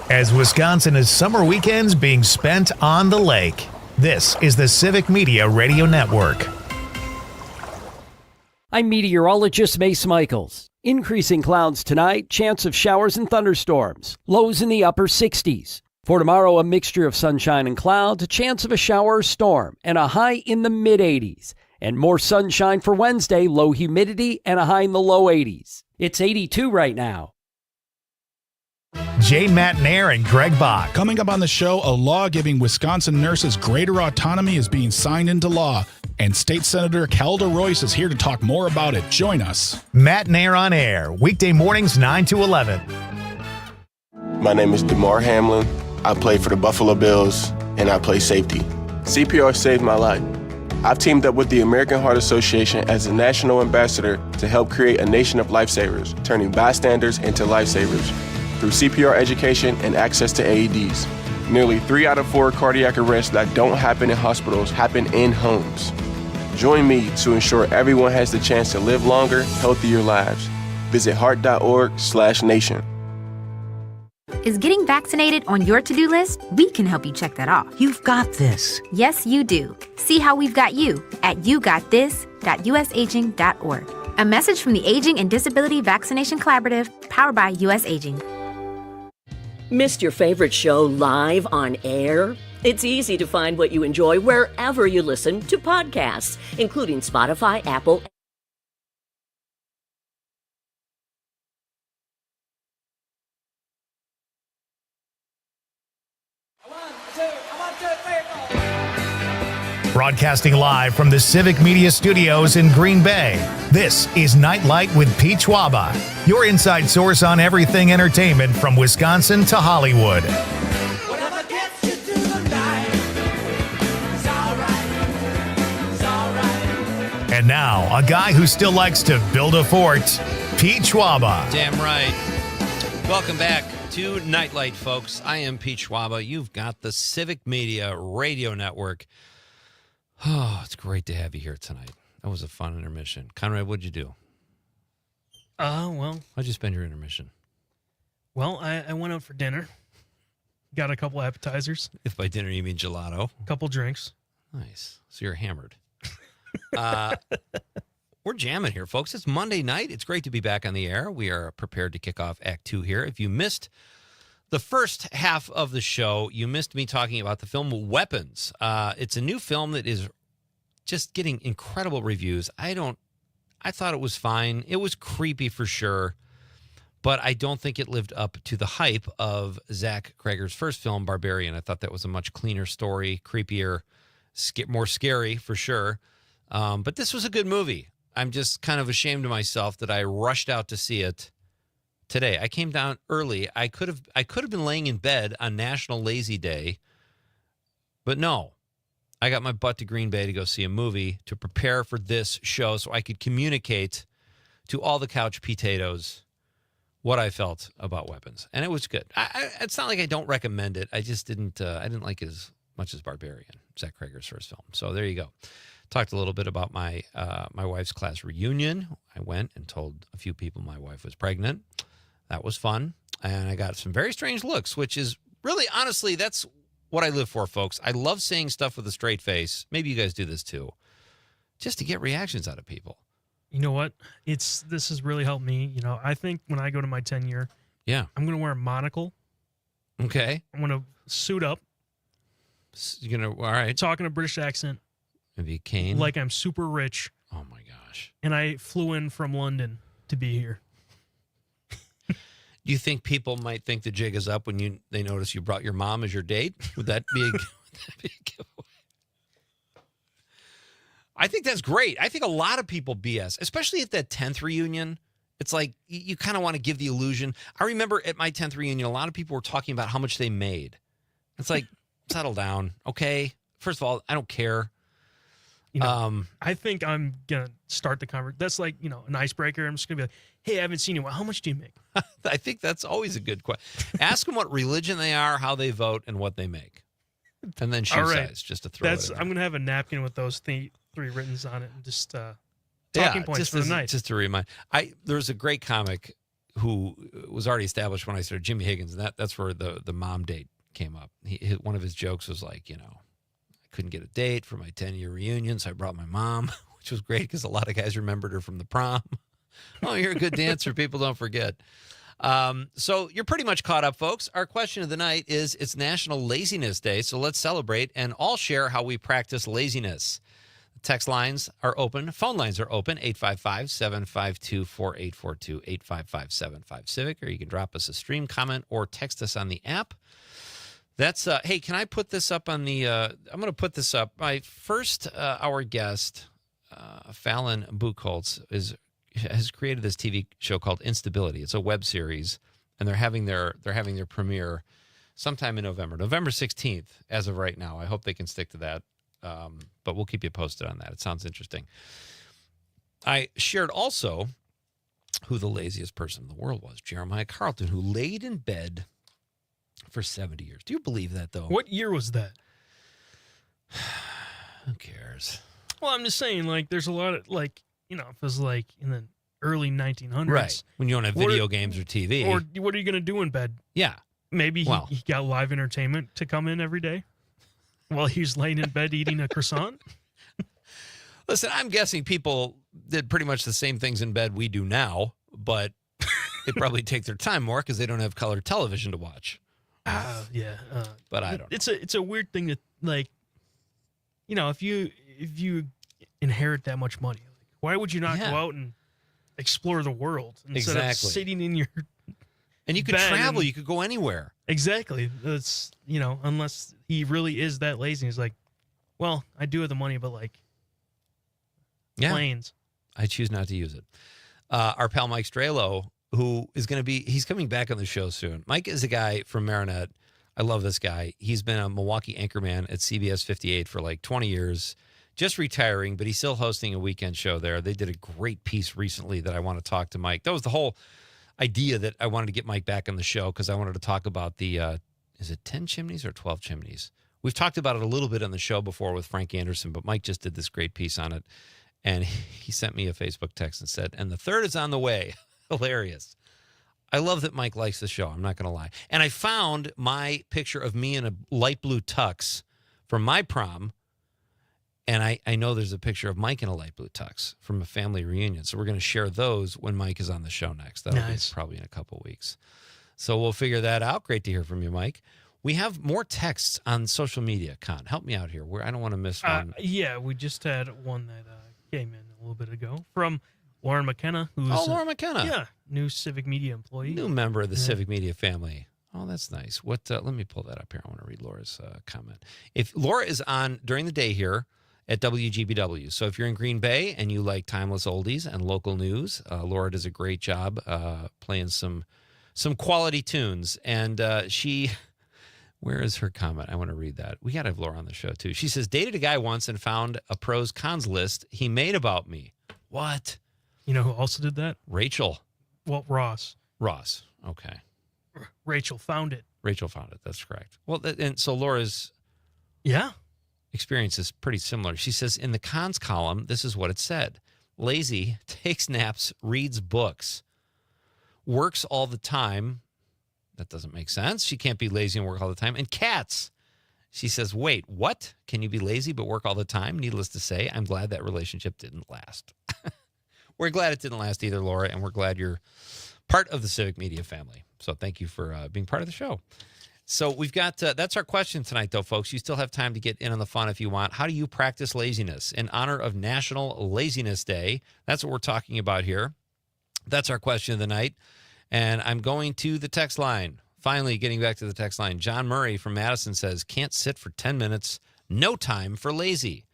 As Wisconsin is summer weekends being spent on the lake, this is the Civic Media Radio Network. I'm meteorologist Mace Michaels. Increasing clouds tonight, chance of showers and thunderstorms. Lows in the upper 60s. For tomorrow, a mixture of sunshine and clouds, a chance of a shower or storm, and a high in the mid-80s. And more sunshine for Wednesday, low humidity, and a high in the low 80s. It's 82 right now. Jane Matnair and Greg Bach. Coming up on the show, a law giving Wisconsin nurses greater autonomy is being signed into law. And State Senator Calda Royce is here to talk more about it. Join us. Matnair on air, weekday mornings 9 to 11. My name is DeMar Hamlin. I play for the Buffalo Bills, and I play safety. CPR saved my life. I've teamed up with the American Heart Association as a national ambassador to help create a nation of lifesavers, turning bystanders into lifesavers through CPR education and access to AEDs. Nearly 3 out of 4 cardiac arrests that don't happen in hospitals happen in homes. Join me to ensure everyone has the chance to live longer, healthier lives. Visit heart.org/nation. Is getting vaccinated on your to-do list? We can help you check that off. You've got this. Yes, you do. See how we've got you at yougotthis.usaging.org. A message from the Aging and Disability Vaccination Collaborative, powered by US Aging. Missed your favorite show live on air? It's easy to find what you enjoy wherever you listen to podcasts, including Spotify, Apple, Broadcasting live from the Civic Media Studios in Green Bay, this is Nite Lite with Pete Schwaba, your inside source on everything entertainment from Wisconsin to Hollywood. And now, a guy who still likes to build a fort, Pete Schwaba. Damn right. Welcome back to Nite Lite, folks. I am Pete Schwaba. You've got the Civic Media Radio Network. Oh, it's great to have you here tonight. That was a fun intermission. Conrad, what'd you do? Well. How'd you spend your intermission? Well, I went out for dinner. Got a couple appetizers. If by dinner you mean gelato. A couple drinks. Nice. So you're hammered. We're jamming here, folks. It's Monday night. It's great to be back on the air. We are prepared to kick off Act 2 here. If you missed the first half of the show, you missed me talking about the film Weapons. It's a new film that is just getting incredible reviews. I thought it was fine. It was creepy for sure, but I don't think it lived up to the hype of Zach Cregger's first film, Barbarian. I thought that was a much cleaner story, creepier, more scary for sure. But this was a good movie. I'm just kind of ashamed of myself that I rushed out to see it today. I came down early. I could have been laying in bed on National Lazy Day, but no. I got my butt to Green Bay to go see a movie to prepare for this show so I could communicate to all the couch potatoes what I felt about weapons. And it was good. It's not like I don't recommend it. I just didn't I didn't like it as much as Barbarian, Zach Krager's first film. So there you go. Talked a little bit about my my wife's class reunion. I went and told a few people my wife was pregnant. That was fun. And I got some very strange looks, which is really, honestly, that's what I live for, folks. I love saying stuff with a straight face. Maybe you guys do this too, just to get reactions out of people. You know what? This has really helped me. You know, I think when I go to my 10-year, yeah, I'm going to wear a monocle. Okay. I'm going to suit up. You're going to, all right. Talk in a British accent. Maybe a cane. Like I'm super rich. Oh, my gosh. And I flew in from London to be here. Do you think people might think the jig is up when they notice you brought your mom as your date? Would that be a giveaway? I think that's great. I think a lot of people BS, especially at that 10th reunion. It's like you kind of want to give the illusion. I remember at my 10th reunion, a lot of people were talking about how much they made. It's like, settle down, okay? First of all, I don't care. You know, I think I'm going to start the conversation. That's like, you know, an icebreaker. I'm just going to be like, hey, I haven't seen you. Well, how much do you make? I think that's always a good question. Ask them what religion they are, how they vote, and what they make. And then shoe size, just to throw it in. I'm going to have a napkin with those three written on it and just talking points for the night. Just to remind. There was a great comic who was already established when I started, Jimmy Higgins, and that's where the mom date came up. One of his jokes was like, you know, couldn't get a date for my 10-year reunion, so I brought my mom, which was great because a lot of guys remembered her from the prom. Oh, you're a good dancer. People don't forget. So you're pretty much caught up, folks. Our question of the night is, it's National Laziness Day, so let's celebrate and all share how we practice laziness. Text lines are open. Phone lines are open, 855-752-4842, 855-75-CIVIC, or you can drop us a stream comment or text us on the app. That's, hey, can I put this up on the, I'm going to put this up. My first hour guest, Fallon Buchholz, has created this TV show called Instability. It's a web series, and they're having their premiere sometime in November 16th, as of right now. I hope they can stick to that, but we'll keep you posted on that. It sounds interesting. I shared also who the laziest person in the world was, Jeremiah Carlton, who laid in bed for 70 years. Do you believe that, though? What year was that? Who cares? Well, I'm just saying, like, there's a lot of, like, you know, if it was like in the early 1900s. Right. When you don't have video games or TV. Or what are you going to do in bed? Yeah. Maybe he got live entertainment to come in every day while he's laying in bed eating a croissant. Listen, I'm guessing people did pretty much the same things in bed we do now, but they probably take their time more because they don't have color television to watch. Yeah. But I don't know. It's a weird thing that, like, you know, if you inherit that much money, why would you not go out and explore the world instead of sitting in your and you could travel, you could go anywhere. Exactly. That's, you know, unless he really is that lazy. He's like, well, I do have the money, but like planes. I choose not to use it. Our pal Mike Strelo, who is going to he's coming back on the show soon. Mike is a guy from Marinette. I love this guy. He's been a Milwaukee anchorman at CBS 58 for like 20 years. Just retiring, but he's still hosting a weekend show there. They did a great piece recently that I want to talk to Mike. That was the whole idea that I wanted to get Mike back on the show because I wanted to talk about the, is it 10 chimneys or 12 chimneys? We've talked about it a little bit on the show before with Frank Anderson, but Mike just did this great piece on it. And he sent me a Facebook text and said, and the third is on the way. Hilarious. I love that Mike likes the show. I'm not going to lie. And I found my picture of me in a light blue tux from my prom. And I know there's a picture of Mike in a light blue tux from a family reunion. So we're going to share those when Mike is on the show next. That'll be probably in a couple of weeks. So we'll figure that out. Great to hear from you, Mike. We have more texts on social media. Con, help me out here. I don't want to miss one. Yeah, we just had one that came in a little bit ago from Lauren McKenna. Who's Lauren McKenna. Yeah, new Civic Media employee. New member of the Civic Media family. Oh, that's nice. What? Let me pull that up here. I want to read Laura's comment. If Laura is on during the day here, at WGBW. So if you're in Green Bay and you like timeless oldies and local news, Laura does a great job playing some quality tunes. And where is her comment? I want to read that. We got to have Laura on the show, too. She says, dated a guy once and found a pros cons list he made about me. What? You know who also did that? Rachel. Well, Ross. Ross. Okay. Rachel found it. Rachel found it. That's correct. Well, and so Laura's experience is pretty similar. She says, in the cons column, this is what it said. Lazy, takes naps, reads books, works all the time. That doesn't make sense. She can't be lazy and work all the time. And cats. She says, wait, what? Can you be lazy but work all the time? Needless to say, I'm glad that relationship didn't last. We're glad it didn't last either, Laura, and we're glad you're part of the Civic Media family. So thank you for being part of the show. So we've got, that's our question tonight, though, folks. You still have time to get in on the fun if you want. How do you practice laziness? In honor of National Laziness Day, that's what we're talking about here. That's our question of the night. And I'm going to the text line. Finally, getting back to the text line. John Murray from Madison says, can't sit for 10 minutes. No time for lazy.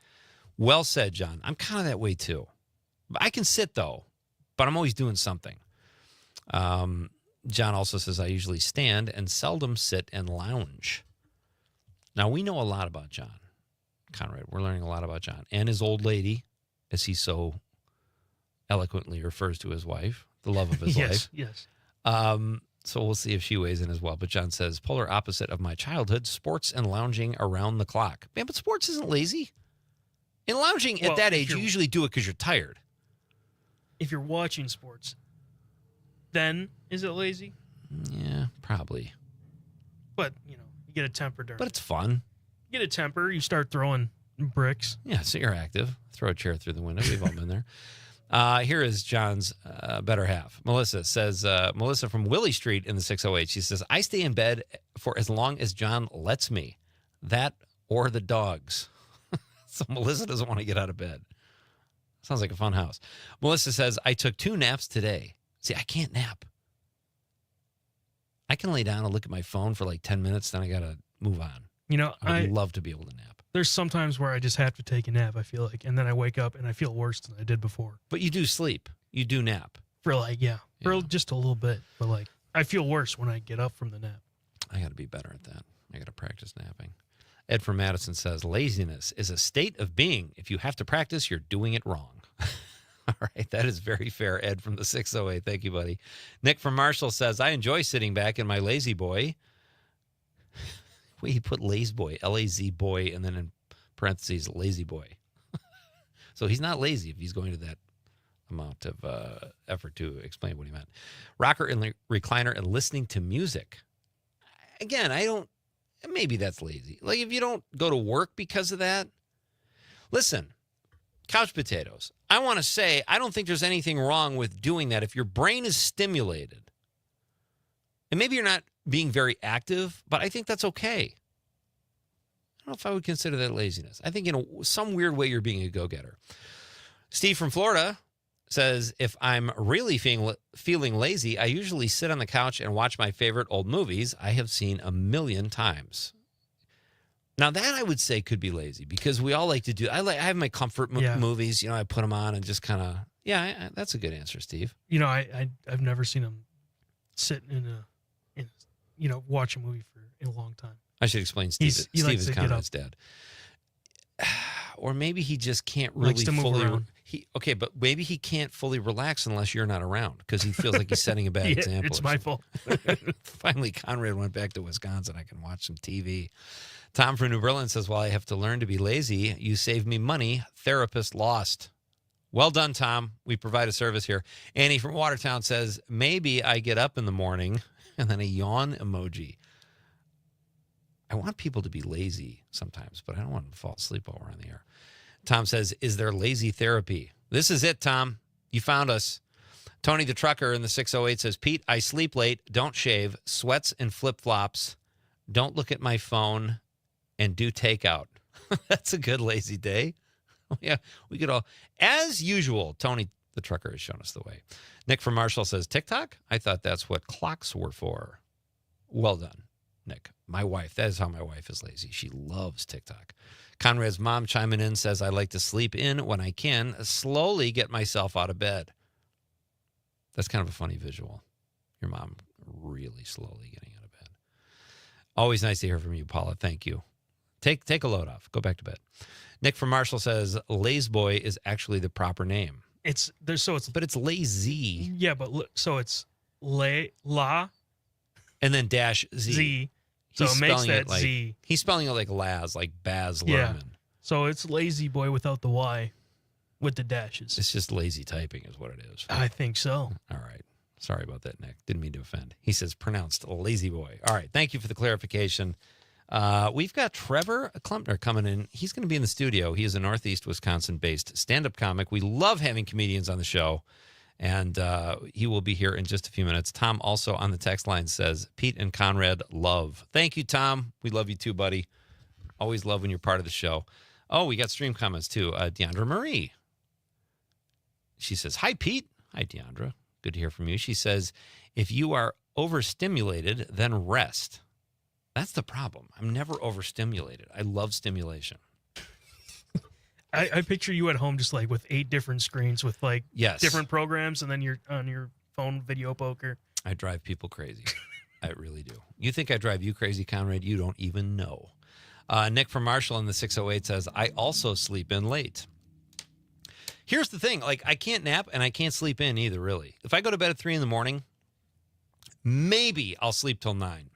Well said, John. I'm kind of that way, too. I can sit, though, but I'm always doing something. John also says, I usually stand and seldom sit and lounge. Now, we know a lot about John Conrad. We're learning a lot about John and his old lady, as he so eloquently refers to his wife, the love of his life. Yes. So we'll see if she weighs in as well. But John says, polar opposite of my childhood, sports and lounging around the clock. Man, but sports isn't lazy. In lounging at that age, you usually do it because you're tired. If you're watching sports, then is it lazy? Yeah, probably. But, you get a temper during. But it's fun. You get a temper, you start throwing bricks. Yeah, so you're active. Throw a chair through the window. We've all been there. Here is John's better half. Melissa says, Melissa from Willie Street in the 608. She says, I stay in bed for as long as John lets me. That or the dogs. So Melissa doesn't want to get out of bed. Sounds like a fun house. Melissa says, I took 2 naps today. See, I can't nap. I can lay down and look at my phone for like 10 minutes, then I got to move on. I would love to be able to nap. There's sometimes where I just have to take a nap, I feel like, and then I wake up and I feel worse than I did before. But you do sleep. You do nap. For for just a little bit. But I feel worse when I get up from the nap. I got to be better at that. I got to practice napping. Ed from Madison says, laziness is a state of being. If you have to practice, you're doing it wrong. All right, that is very fair, Ed from the 608. Thank you, buddy. Nick from Marshall says, I enjoy sitting back in my lazy boy. Wait, he put lazy boy, L-A-Z boy, and then in parentheses, lazy boy. So he's not lazy if he's going to that amount of effort to explain what he meant. Rocker and recliner and listening to music. Again, maybe that's lazy. Like if you don't go to work because of that. Listen, couch potatoes. I want to say, I don't think there's anything wrong with doing that if your brain is stimulated. And maybe you're not being very active, but I think that's okay. I don't know if I would consider that laziness. I think in some weird way you're being a go-getter. Steve from Florida says, if I'm really feeling lazy, I usually sit on the couch and watch my favorite old movies I have seen a million times. Now, that I would say could be lazy because we all like to do. I have my comfort movies. I put them on and just kind of. Yeah, that's a good answer, Steve. I've never seen him sit watch a movie in a long time. I should explain. Steve is Conrad's dad. Or maybe he just can't really fully. But maybe he can't fully relax unless you're not around because he feels like he's setting a bad example. It's my fault. Finally, Conrad went back to Wisconsin. I can watch some TV. Tom from New Berlin says, well, I have to learn to be lazy. You saved me money. Therapist lost. Well done, Tom. We provide a service here. Annie from Watertown says, maybe I get up in the morning and then a yawn emoji. I want people to be lazy sometimes, but I don't want them to fall asleep while we're on the air. Tom says, is there lazy therapy? This is it, Tom. You found us. Tony the trucker in the 608 says, Pete, I sleep late, don't shave, sweats and flip-flops, don't look at my phone, and do takeout. That's a good lazy day. Yeah, we could all, as usual, Tony the trucker has shown us the way. Nick from Marshall says, TikTok? I thought that's what clocks were for. Well done, Nick. My wife. That is how my wife is lazy. She loves TikTok. Conrad's mom chiming in says, I like to sleep in when I can, slowly get myself out of bed. That's kind of a funny visual. Your mom really slowly getting out of bed. Always nice to hear from you, Paula. Thank you. Take a load off. Go back to bed. Nick from Marshall says, Lazeboy is actually the proper name. But it's lazy. Yeah, but so it's la and then dash Z. So it makes that Z. He's spelling it like Laz, like Baz Luhrmann. Yeah. So it's Lazy Boy without the Y, with the dashes. It's just lazy typing is what it is. I think so. All right. Sorry about that, Nick. Didn't mean to offend. He says pronounced Lazy Boy. All right. Thank you for the clarification. We've got Trevor Klumpner coming in. He's going to be in the studio. He is a Northeast Wisconsin-based stand-up comic. We love having comedians on the show, and he will be here in just a few minutes. Tom also on the text line says, Pete and Conrad love. Thank you, Tom. We love you too, buddy. Always love when you're part of the show. Oh, we got stream comments too. Deandra Marie. She says, hi, Pete. Hi, Deandra. Good to hear from you. She says, if you are overstimulated, then rest. That's the problem. I'm never overstimulated. I love stimulation. I picture you at home just like with 8 different screens with like different programs, and then you're on your phone video poker. I drive people crazy. I really do. You think I drive you crazy, Conrad? You don't even know. Nick from Marshall in the 608 says, I also sleep in late. Here's the thing. Like, I can't nap and I can't sleep in either, really. If I go to bed at 3 in the morning, maybe I'll sleep till 9.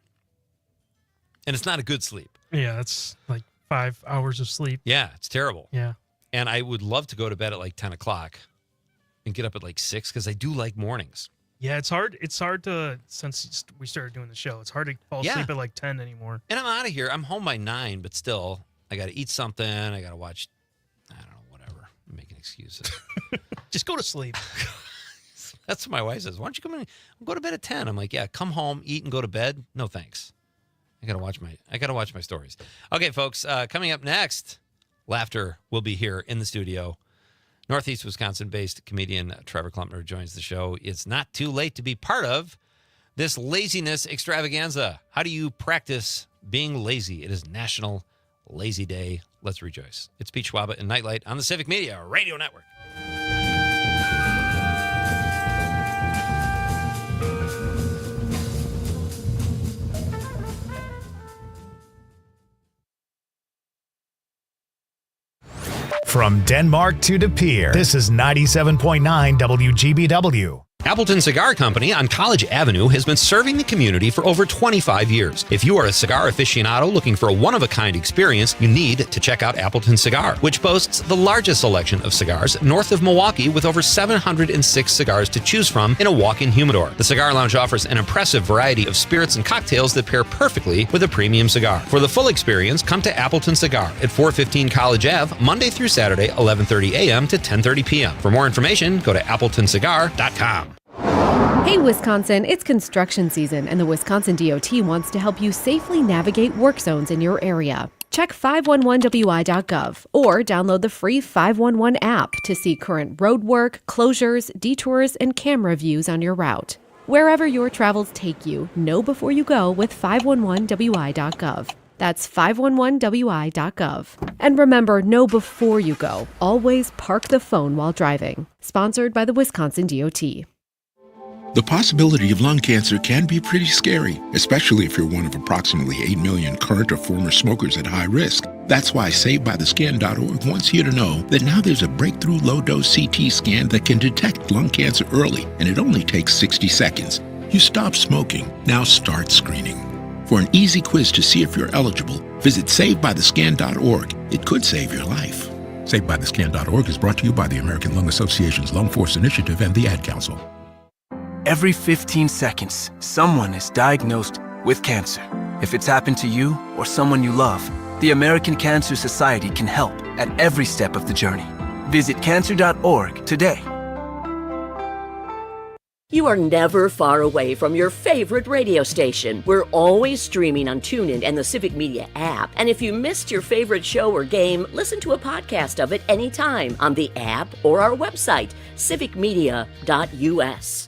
And it's not a good sleep. Yeah, it's like 5 hours of sleep. Yeah, it's terrible. Yeah. And I would love to go to bed at like 10 o'clock and get up at like 6 because I do like mornings. Yeah, it's hard. It's hard to, since we started doing the show, it's hard to fall asleep at like 10 anymore. And I'm out of here. I'm home by 9, but still, I got to eat something. I got to watch, I don't know, whatever. I'm making excuses. Just go to sleep. That's what my wife says. Why don't you come in? Go to bed at 10. I'm like, yeah, come home, eat, and go to bed. No, thanks. I gotta watch my stories. Okay, folks. Coming up next, Laughter will be here in the studio. Northeast Wisconsin-based comedian Trevor Klumpner joins the show. It's not too late to be part of this laziness extravaganza. How do you practice being lazy? It is National Lazy Day. Let's rejoice. It's Pete Schwaba and Nite Lite on the Civic Media Radio Network. From Denmark to De Pere, this is 97.9 WGBW. Appleton Cigar Company on College Avenue has been serving the community for over 25 years. If you are a cigar aficionado looking for a one-of-a-kind experience, you need to check out Appleton Cigar, which boasts the largest selection of cigars north of Milwaukee with over 706 cigars to choose from in a walk-in humidor. The Cigar Lounge offers an impressive variety of spirits and cocktails that pair perfectly with a premium cigar. For the full experience, come to Appleton Cigar at 415 College Ave, Monday through Saturday, 11:30 a.m. to 10:30 p.m. For more information, go to appletoncigar.com. Hey Wisconsin, it's construction season and the Wisconsin DOT wants to help you safely navigate work zones in your area. Check 511wi.gov or download the free 511 app to see current road work, closures, detours, and camera views on your route. Wherever your travels take you, know before you go with 511wi.gov. That's 511wi.gov. And remember, know before you go. Always park the phone while driving. Sponsored by the Wisconsin DOT. The possibility of lung cancer can be pretty scary, especially if you're one of approximately 8 million current or former smokers at high risk. That's why SaveByTheScan.org wants you to know that now there's a breakthrough low-dose CT scan that can detect lung cancer early, and it only takes 60 seconds. You stop smoking, now start screening. For an easy quiz to see if you're eligible, visit SaveByTheScan.org. It could save your life. SaveByTheScan.org is brought to you by the American Lung Association's Lung Force Initiative and the Ad Council. Every 15 seconds, someone is diagnosed with cancer. If it's happened to you or someone you love, the American Cancer Society can help at every step of the journey. Visit cancer.org today. You are never far away from your favorite radio station. We're always streaming on TuneIn and the Civic Media app. And if you missed your favorite show or game, listen to a podcast of it anytime on the app or our website, civicmedia.us.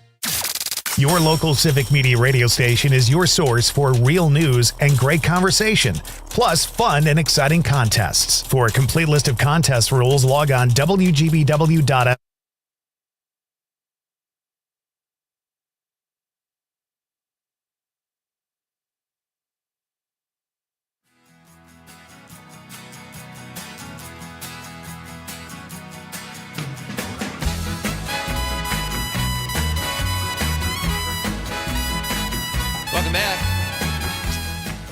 Your local Civic Media radio station is your source for real news and great conversation, plus fun and exciting contests. For a complete list of contest rules, log on WGBW.FM. Welcome back.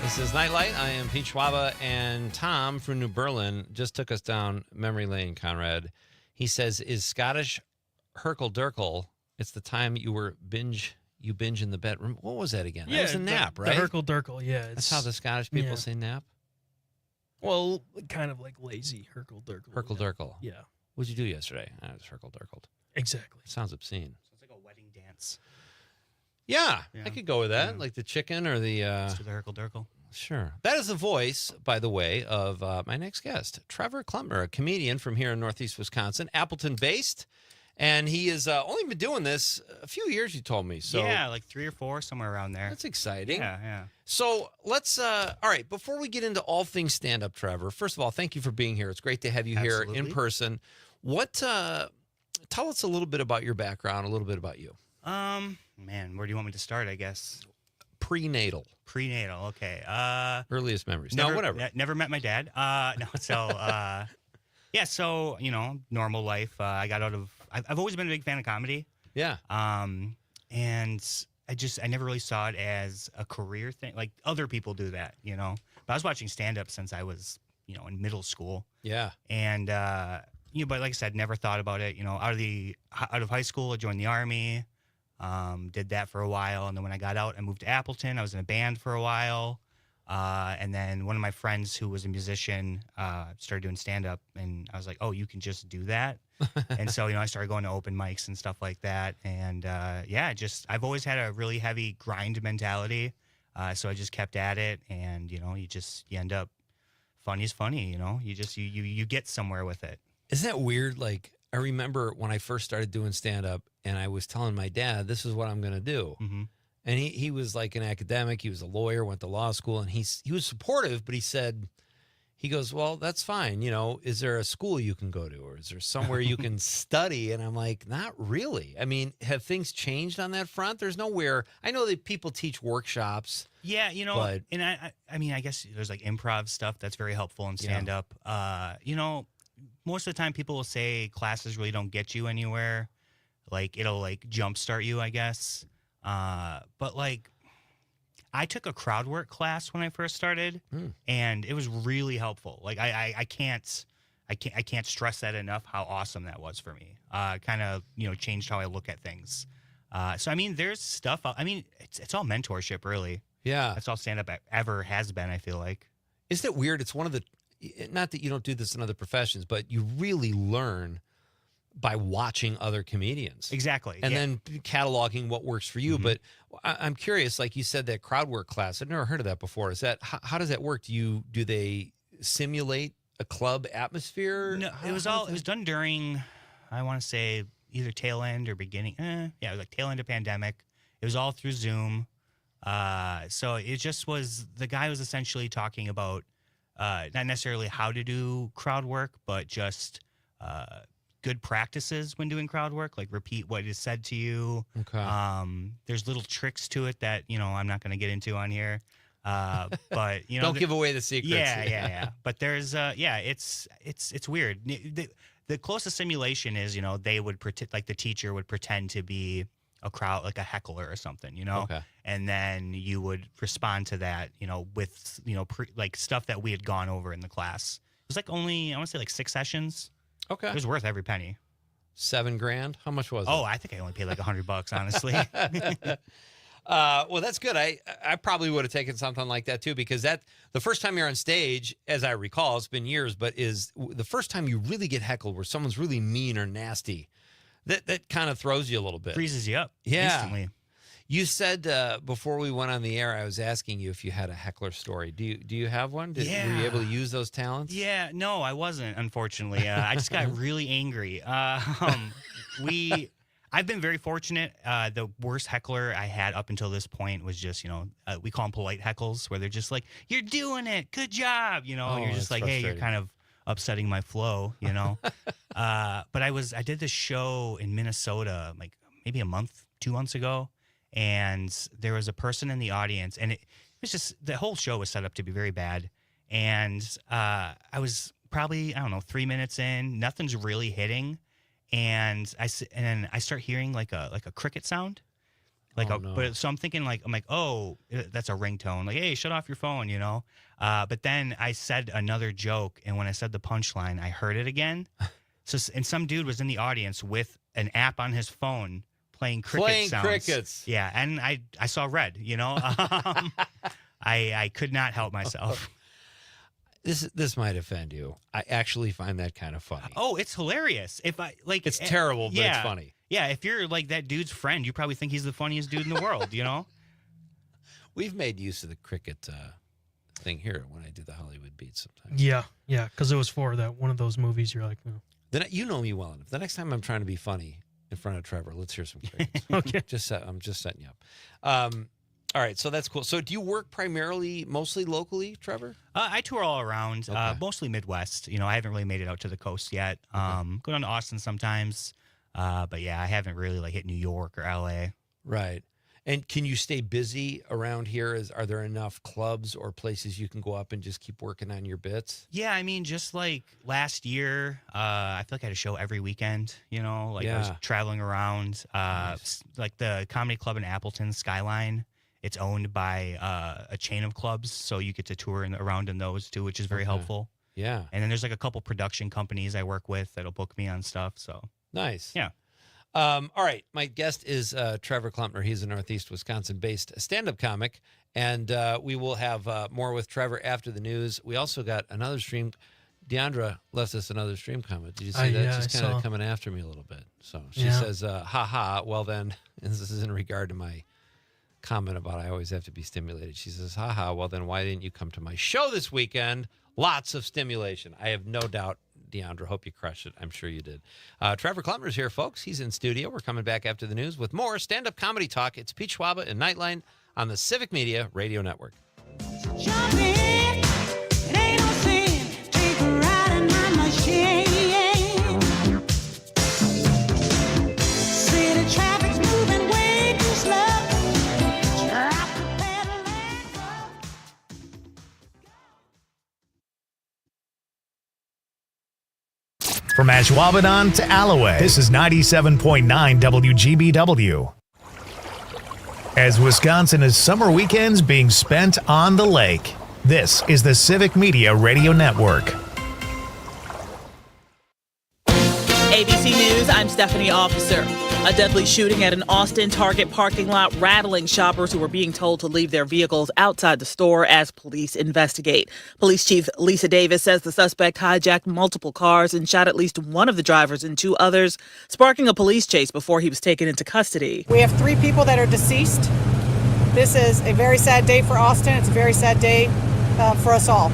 This is Nightlight. I am Pete Schwaba, and Tom from New Berlin just took us down memory lane, Conrad. He says, is Scottish Herkel-Durkel, it's the time you binge in the bed. What was that again? Yeah, that was a nap, right? The Herkel-Durkel, yeah. That's how the Scottish people say nap? Well, kind of like lazy Herkel-Durkel. Herkel-Durkel. Yeah. What did you do yesterday? I was Herkel-Durkeled. Exactly. Sounds obscene. Sounds like a wedding dance. Yeah, I could go with that. Like the chicken or the... Let's do the Herkel-Durkel. Sure. That is the voice, by the way, of my next guest, Trevor Klempner, a comedian from here in Northeast Wisconsin, Appleton-based. And he has only been doing this a few years, you told me. So yeah, like 3 or 4, somewhere around there. That's exciting. Yeah. So let's, all right, before we get into all things stand-up, Trevor, first of all, thank you for being here. It's great to have you here in person. What, tell us a little bit about your background, a little bit about you. Man, where do you want me to start, I guess? Prenatal, okay. Earliest memories. Never, no, whatever. Never met my dad. No, so, yeah, so, normal life. I got out of, I've always been a big fan of comedy. Yeah. And I never really saw it as a career thing. Like, other people do that, But I was watching stand-up since I was, in middle school. Yeah. And, but like I said, never thought about it. Out of high school, I joined the Army. Did that for a while, and then when I got out, I moved to Appleton. I was in a band for a while, and then one of my friends who was a musician started doing stand-up, and I was like, oh, you can just do that? And so, I started going to open mics and stuff like that, and I've always had a really heavy grind mentality, so I just kept at it, and, you end up, funny is funny, you get somewhere with it. Isn't that weird? Like, I remember when I first started doing stand-up, and I was telling my dad, this is what I'm going to do. Mm-hmm. And he was like an academic. He was a lawyer, went to law school, and he was supportive, but he goes, well, that's fine. Is there a school you can go to, or is there somewhere you can study? And I'm like, not really. I mean, have things changed on that front? There's nowhere. I know that people teach workshops. Yeah, but, and I mean, I guess there's like improv stuff that's very helpful in stand-up. Most of the time people will say classes really don't get you anywhere. Like, it'll like jumpstart you, I guess. But like, I took a crowd work class when I first started, and it was really helpful. Like, I can't stress that enough, how awesome that was for me. Kind of, changed how I look at things. So, I mean, there's stuff, it's all mentorship, really. Yeah. That's all stand-up ever has been, I feel like. Isn't it weird? It's one of the, not that you don't do this in other professions, but you really learn by watching other comedians. Exactly. And then cataloging what works for you. Mm-hmm. But I'm curious, like you said, that crowd work class, I've never heard of that before. Is that, how does that work? Do they simulate a club atmosphere? No, it was done during, I want to say, either tail end or beginning. It was like tail end of pandemic. It was all through Zoom. So it just was, the guy was essentially talking about not necessarily how to do crowd work, but just good practices when doing crowd work, like repeat what is said to you. Okay. There's little tricks to it that, I'm not going to get into on here. But, don't give away the secrets. Yeah. But there's, it's weird. The closest simulation is, they would pretend, like the teacher would pretend to be a crowd, like a heckler or something, Okay. And then you would respond to that, with, like stuff that we had gone over in the class. It was like only, I want to say like 6 sessions. Okay. It was worth every penny. $7,000? How much was it? Oh, I think I only paid like $100, honestly. Well, that's good. I probably would have taken something like that too, because the first time you're on stage, as I recall, it's been years, but is the first time you really get heckled where someone's really mean or nasty. That kind of throws you a little bit. Freezes you up. Yeah. Instantly. You said before we went on the air, I was asking you if you had a heckler story. Do you have one? Were you able to use those talents? Yeah, no, I wasn't, unfortunately. I just got really angry. I've been very fortunate. The worst heckler I had up until this point was just, we call them polite heckles, where they're just like, "You're doing it, good job," and you're just like, "Hey, you're kind of upsetting my flow," But I did this show in Minnesota, like maybe 2 months ago, and there was a person in the audience, and it was just, the whole show was set up to be very bad, and I was probably, 3 minutes in, nothing's really hitting. And then I start hearing like a cricket sound, but so I'm thinking oh, that's a ringtone, like, hey, shut off your phone, But then I said another joke, and when I said the punchline, I heard it again. And some dude was in the audience with an app on his phone playing cricket sounds. Crickets. Yeah, and I saw red, I could not help myself. This might offend you. I actually find that kind of funny. Oh, it's hilarious. It's terrible, but it's funny. Yeah, if you're like that dude's friend, you probably think he's the funniest dude in the world, We've made use of the cricket thing here when I do the Hollywood Beats sometimes. Yeah, because it was for that one of those movies. You're like, no. Then you know me well enough. The next time I'm trying to be funny in front of Trevor, let's hear some crickets. Okay. I'm just setting you up. All right, so that's cool. So do you work mostly locally, Trevor? I tour all around, mostly Midwest. I haven't really made it out to the coast yet. Go down to Austin sometimes. But yeah, I haven't really hit New York or LA. Right. And can you stay busy around here? Are there enough clubs or places you can go up and just keep working on your bits? Yeah, just like last year, I feel like I had a show every weekend, I was traveling around. Nice. Like the comedy club in Appleton, Skyline. It's owned by a chain of clubs, so you get to tour around in those too, which is very helpful. Yeah. And then there's a couple production companies I work with that'll book me on stuff. So nice. Yeah. All right. My guest is Trevor Klumpner. He's a Northeast Wisconsin-based stand-up comic, and we will have more with Trevor after the news. We also got another stream. Deandra left us another stream comment. Did you see that? She's kind of coming after me a little bit. So she says, ha, well then, and this is in regard to my comment about I always have to be stimulated. She says, haha, well then why didn't you come to my show this weekend? Lots of stimulation. I have no doubt, Deandra. Hope you crushed it. I'm sure you did. Trevor Klumpner's here, folks. He's in studio. We're coming back after the news with more stand-up comedy talk. It's Pete Schwaba and Nightline on the Civic Media Radio Network. From Ashwaubenon to Alloway, this is 97.9 WGBW. As Wisconsin summer weekends being spent on the lake, this is the Civic Media Radio Network. ABC News, I'm Stephanie Officer. A deadly shooting at an Austin Target parking lot rattling shoppers who were being told to leave their vehicles outside the store as police investigate. Police Chief Lisa Davis says the suspect hijacked multiple cars and shot at least one of the drivers and two others, sparking a police chase before he was taken into custody. We have 3 people that are deceased. This is a very sad day for Austin. It's a very sad day for us all.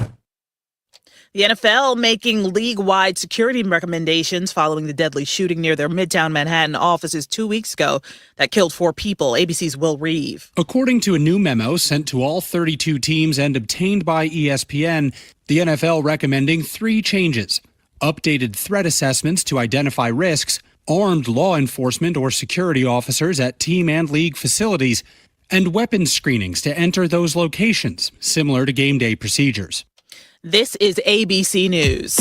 The NFL making league-wide security recommendations following the deadly shooting near their Midtown Manhattan offices 2 weeks ago that killed 4 people. ABC's Will Reeve. According to a new memo sent to all 32 teams and obtained by ESPN, the NFL recommending 3 changes: updated threat assessments to identify risks, armed law enforcement or security officers at team and league facilities, and weapons screenings to enter those locations, similar to game day procedures. This is ABC News.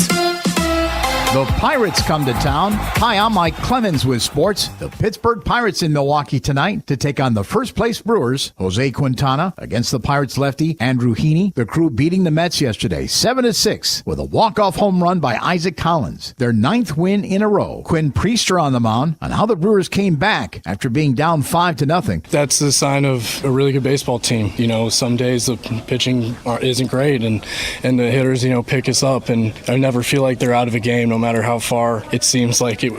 The Pirates come to town. Hi, I'm Mike Clemens with sports. The Pittsburgh Pirates in Milwaukee tonight to take on the first-place Brewers. Jose Quintana against the Pirates lefty Andrew Heaney. The Crew beating the Mets yesterday 7-6 with a walk-off home run by Isaac Collins. Their 9th win in a row. Quinn Priester on the mound on how the Brewers came back after being down 5-0. That's the sign of a really good baseball team. Some days the pitching isn't great, and the hitters, pick us up, and I never feel like they're out of a game, no matter how far it seems like it,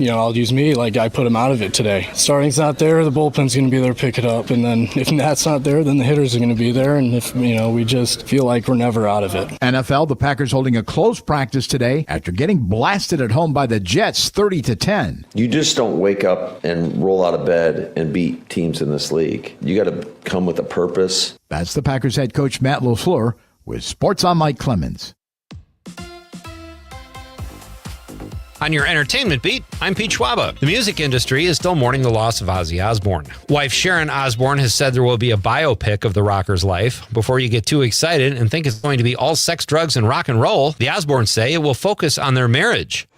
I'll use me. Like, I put him out of it today. Starting's not there, the bullpen's going to be there to pick it up. And then if that's not there, then the hitters are going to be there. And if, we just feel like we're never out of it. NFL, the Packers holding a close practice today after getting blasted at home by the Jets 30-10. You just don't wake up and roll out of bed and beat teams in this league. You got to come with a purpose. That's the Packers head coach Matt LaFleur with Sports on Mike Clemens. On your entertainment beat, I'm Pete Schwaba. The music industry is still mourning the loss of Ozzy Osbourne. Wife Sharon Osbourne has said there will be a biopic of the rocker's life. Before you get too excited and think it's going to be all sex, drugs, and rock and roll, the Osbournes say it will focus on their marriage.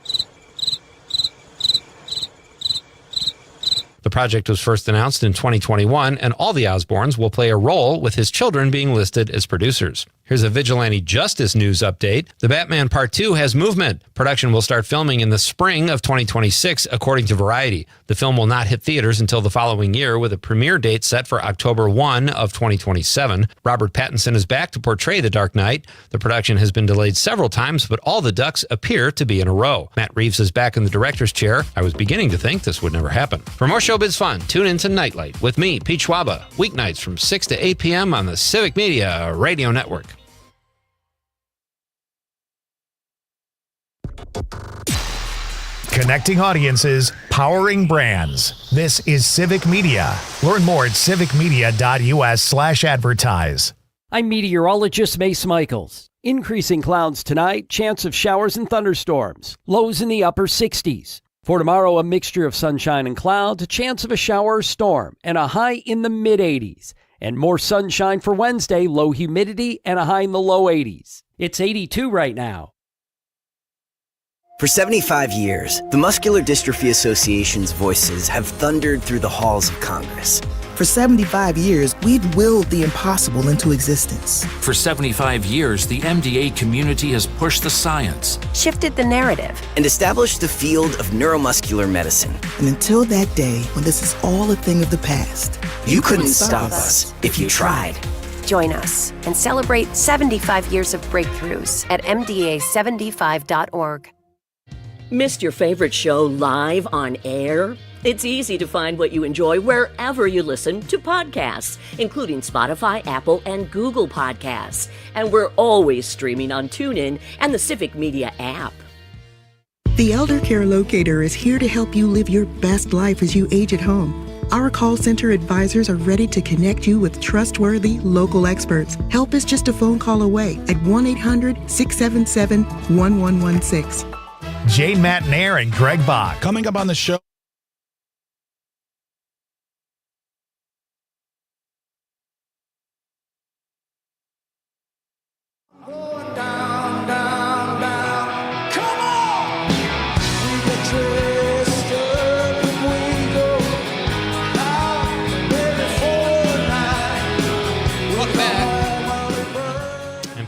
The project was first announced in 2021, and all the Osbournes will play a role, with his children being listed as producers. Here's a vigilante justice news update. The Batman Part 2 has movement. Production will start filming in the spring of 2026, according to Variety. The film will not hit theaters until the following year, with a premiere date set for October 1 of 2027. Robert Pattinson is back to portray the Dark Knight. The production has been delayed several times, but all the ducks appear to be in a row. Matt Reeves is back in the director's chair. I was beginning to think this would never happen. For more showbiz fun, tune in to Nightlight with me, Pete Schwaba, weeknights from 6 to 8 p.m. on the Civic Media Radio Network. Connecting audiences, powering brands. This is Civic Media. Learn more at civicmedia.us/advertise. I'm meteorologist Mace Michaels. Increasing clouds tonight, chance of showers and thunderstorms. Lows in the upper 60s. For tomorrow, a mixture of sunshine and clouds, a chance of a shower or storm, and a high in the mid-80s. And more sunshine for Wednesday, low humidity, and a high in the low 80s. It's 82 right now. For 75 years, the Muscular Dystrophy Association's voices have thundered through the halls of Congress. For 75 years, we've willed the impossible into existence. For 75 years, the MDA community has pushed the science, shifted the narrative, and established the field of neuromuscular medicine. And until that day, when this is all a thing of the past, you couldn't stop us if you tried. Join us and celebrate 75 years of breakthroughs at MDA75.org. Missed your favorite show live on air? It's easy to find what you enjoy wherever you listen to podcasts, including Spotify, Apple, and Google Podcasts. And we're always streaming on TuneIn and the Civic Media app. The Elder Care Locator is here to help you live your best life as you age at home. Our call center advisors are ready to connect you with trustworthy local experts. Help is just a phone call away at 1-800-677-1116. Jane Matnair and Greg Bach. Coming up on the show.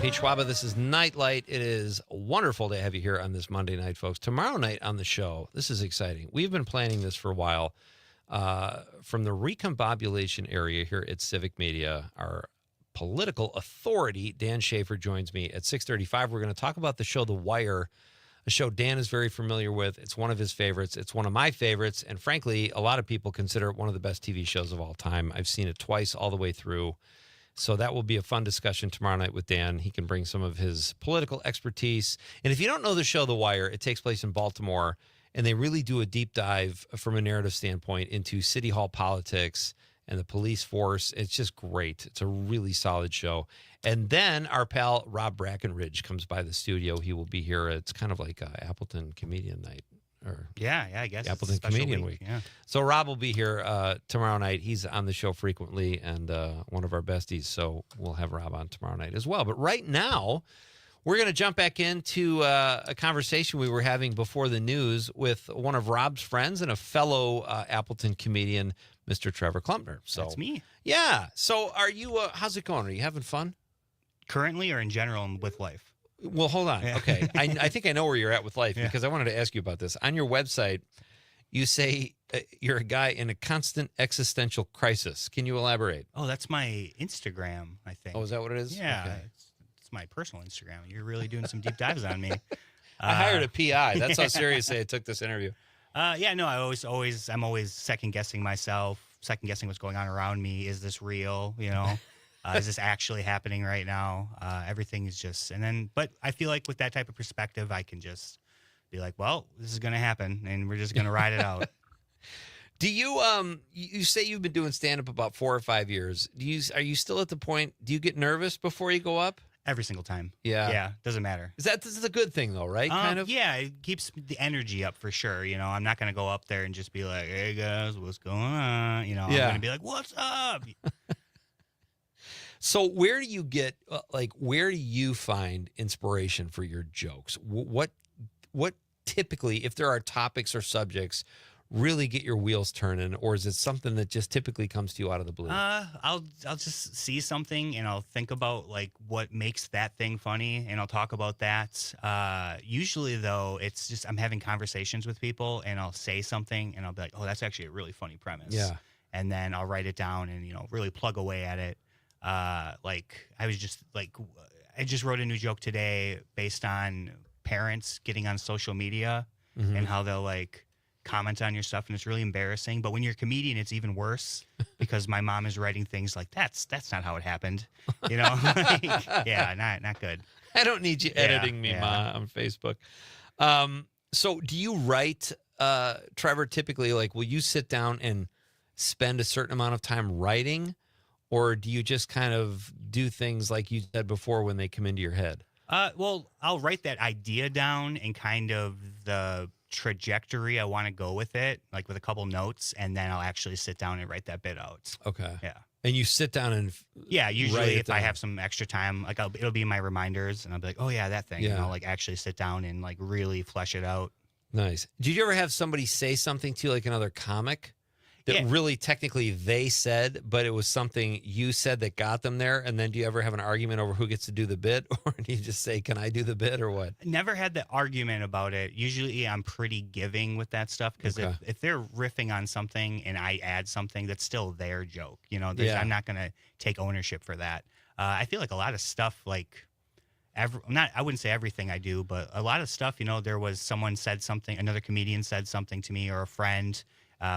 Schwaba, this is Nightlight. It is wonderful to have you here on this Monday night, folks. Tomorrow night on the show, this is exciting. We've been planning this for a while. From the recombobulation area here at Civic Media, our political authority, Dan Schaefer, joins me at 6:35. We're going to talk about the show The Wire, a show Dan is very familiar with. It's one of his favorites. It's one of my favorites. And frankly, a lot of people consider it one of the best TV shows of all time. I've seen it twice all the way through. So that will be a fun discussion tomorrow night with Dan. He can bring some of his political expertise. And if you don't know the show The Wire, it takes place in Baltimore, and they really do a deep dive from a narrative standpoint into City Hall politics and the police force. It's just great. It's a really solid show. And then our pal Rob Brackenridge comes by the studio. He will be here. It's kind of like Appleton Comedian Night. Yeah, I guess Appleton Comedian Week. Yeah. So Rob will be here tomorrow night. He's on the show frequently and one of our besties. So we'll have Rob on tomorrow night as well. But right now, we're going to jump back into a conversation we were having before the news with one of Rob's friends and a fellow Appleton comedian, Mr. Trevor Klumpner. So that's me. Yeah. So are you? How's it going? Are you having fun? Currently, or in general with life? Well, hold on. Okay. I think I know where you're at with life because I wanted to ask you about this. On your website, you say you're a guy in a constant existential crisis. Can you elaborate? Oh, that's my Instagram, I think. Oh, is that what it is? Yeah. Okay. It's my personal Instagram. You're really doing some deep dives on me. I hired a PI. That's how seriously I took this interview. Yeah, no, I'm always second guessing myself, second guessing what's going on around me. Is this real? Is this actually happening right now? Everything is just, but I feel like with that type of perspective, I can just be like, well, this is going to happen and we're just going to ride it out. Do you, you say you've been doing stand-up about 4 or 5 years. Are you still at the point, do you get nervous before you go up? Every single time. Yeah. Yeah, doesn't matter. This is a good thing though, right? Kind of? Yeah, it keeps the energy up for sure. I'm not going to go up there and just be like, hey guys, what's going on? I'm going to be like, what's up? So where do you get, where do you find inspiration for your jokes? What typically, if there are topics or subjects, really get your wheels turning, or is it something that just typically comes to you out of the blue? I'll just see something and I'll think about like what makes that thing funny and I'll talk about that. Usually though, it's just I'm having conversations with people and I'll say something and I'll be like, oh, that's actually a really funny premise. Yeah. And then I'll write it down and really plug away at it. I just wrote a new joke today based on parents getting on social media and how they'll like comment on your stuff and it's really embarrassing. But when you're a comedian, it's even worse because my mom is writing things like that's not how it happened. Yeah, not good. I don't need you editing me, Ma, on Facebook. So do you write, Trevor, typically, will you sit down and spend a certain amount of time writing, or do you just kind of do things like you said before when they come into your head? Well, I'll write that idea down and kind of the trajectory I want to go with it, like with a couple notes, and then I'll actually sit down and write that bit out. Okay. Yeah. And you sit down and usually if I have some extra time, it'll be in my reminders, and I'll be like, oh yeah, that thing. Yeah. And I'll actually sit down and really flesh it out. Nice. Did you ever have somebody say something to you, like another comic, that really technically they said, but it was something you said that got them there? And then do you ever have an argument over who gets to do the bit, or do you just say, can I do the bit, or what? Never had the argument about it. Usually I'm pretty giving with that stuff because if they're riffing on something and I add something, that's still their joke. I'm not going to take ownership for that. I feel like a lot of stuff, I wouldn't say everything I do, but a lot of stuff, there was someone said something, another comedian said something to me or a friend,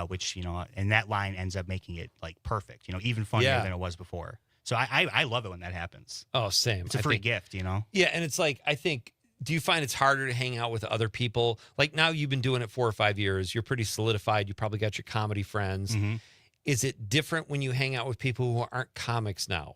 which, and that line ends up making it perfect, even funnier than it was before. So I love it when that happens. Oh, same. It's a free gift, Yeah. And it's I think, do you find it's harder to hang out with other people? Like now you've been doing it 4 or 5 years. You're pretty solidified. You probably got your comedy friends. Mm-hmm. Is it different when you hang out with people who aren't comics now?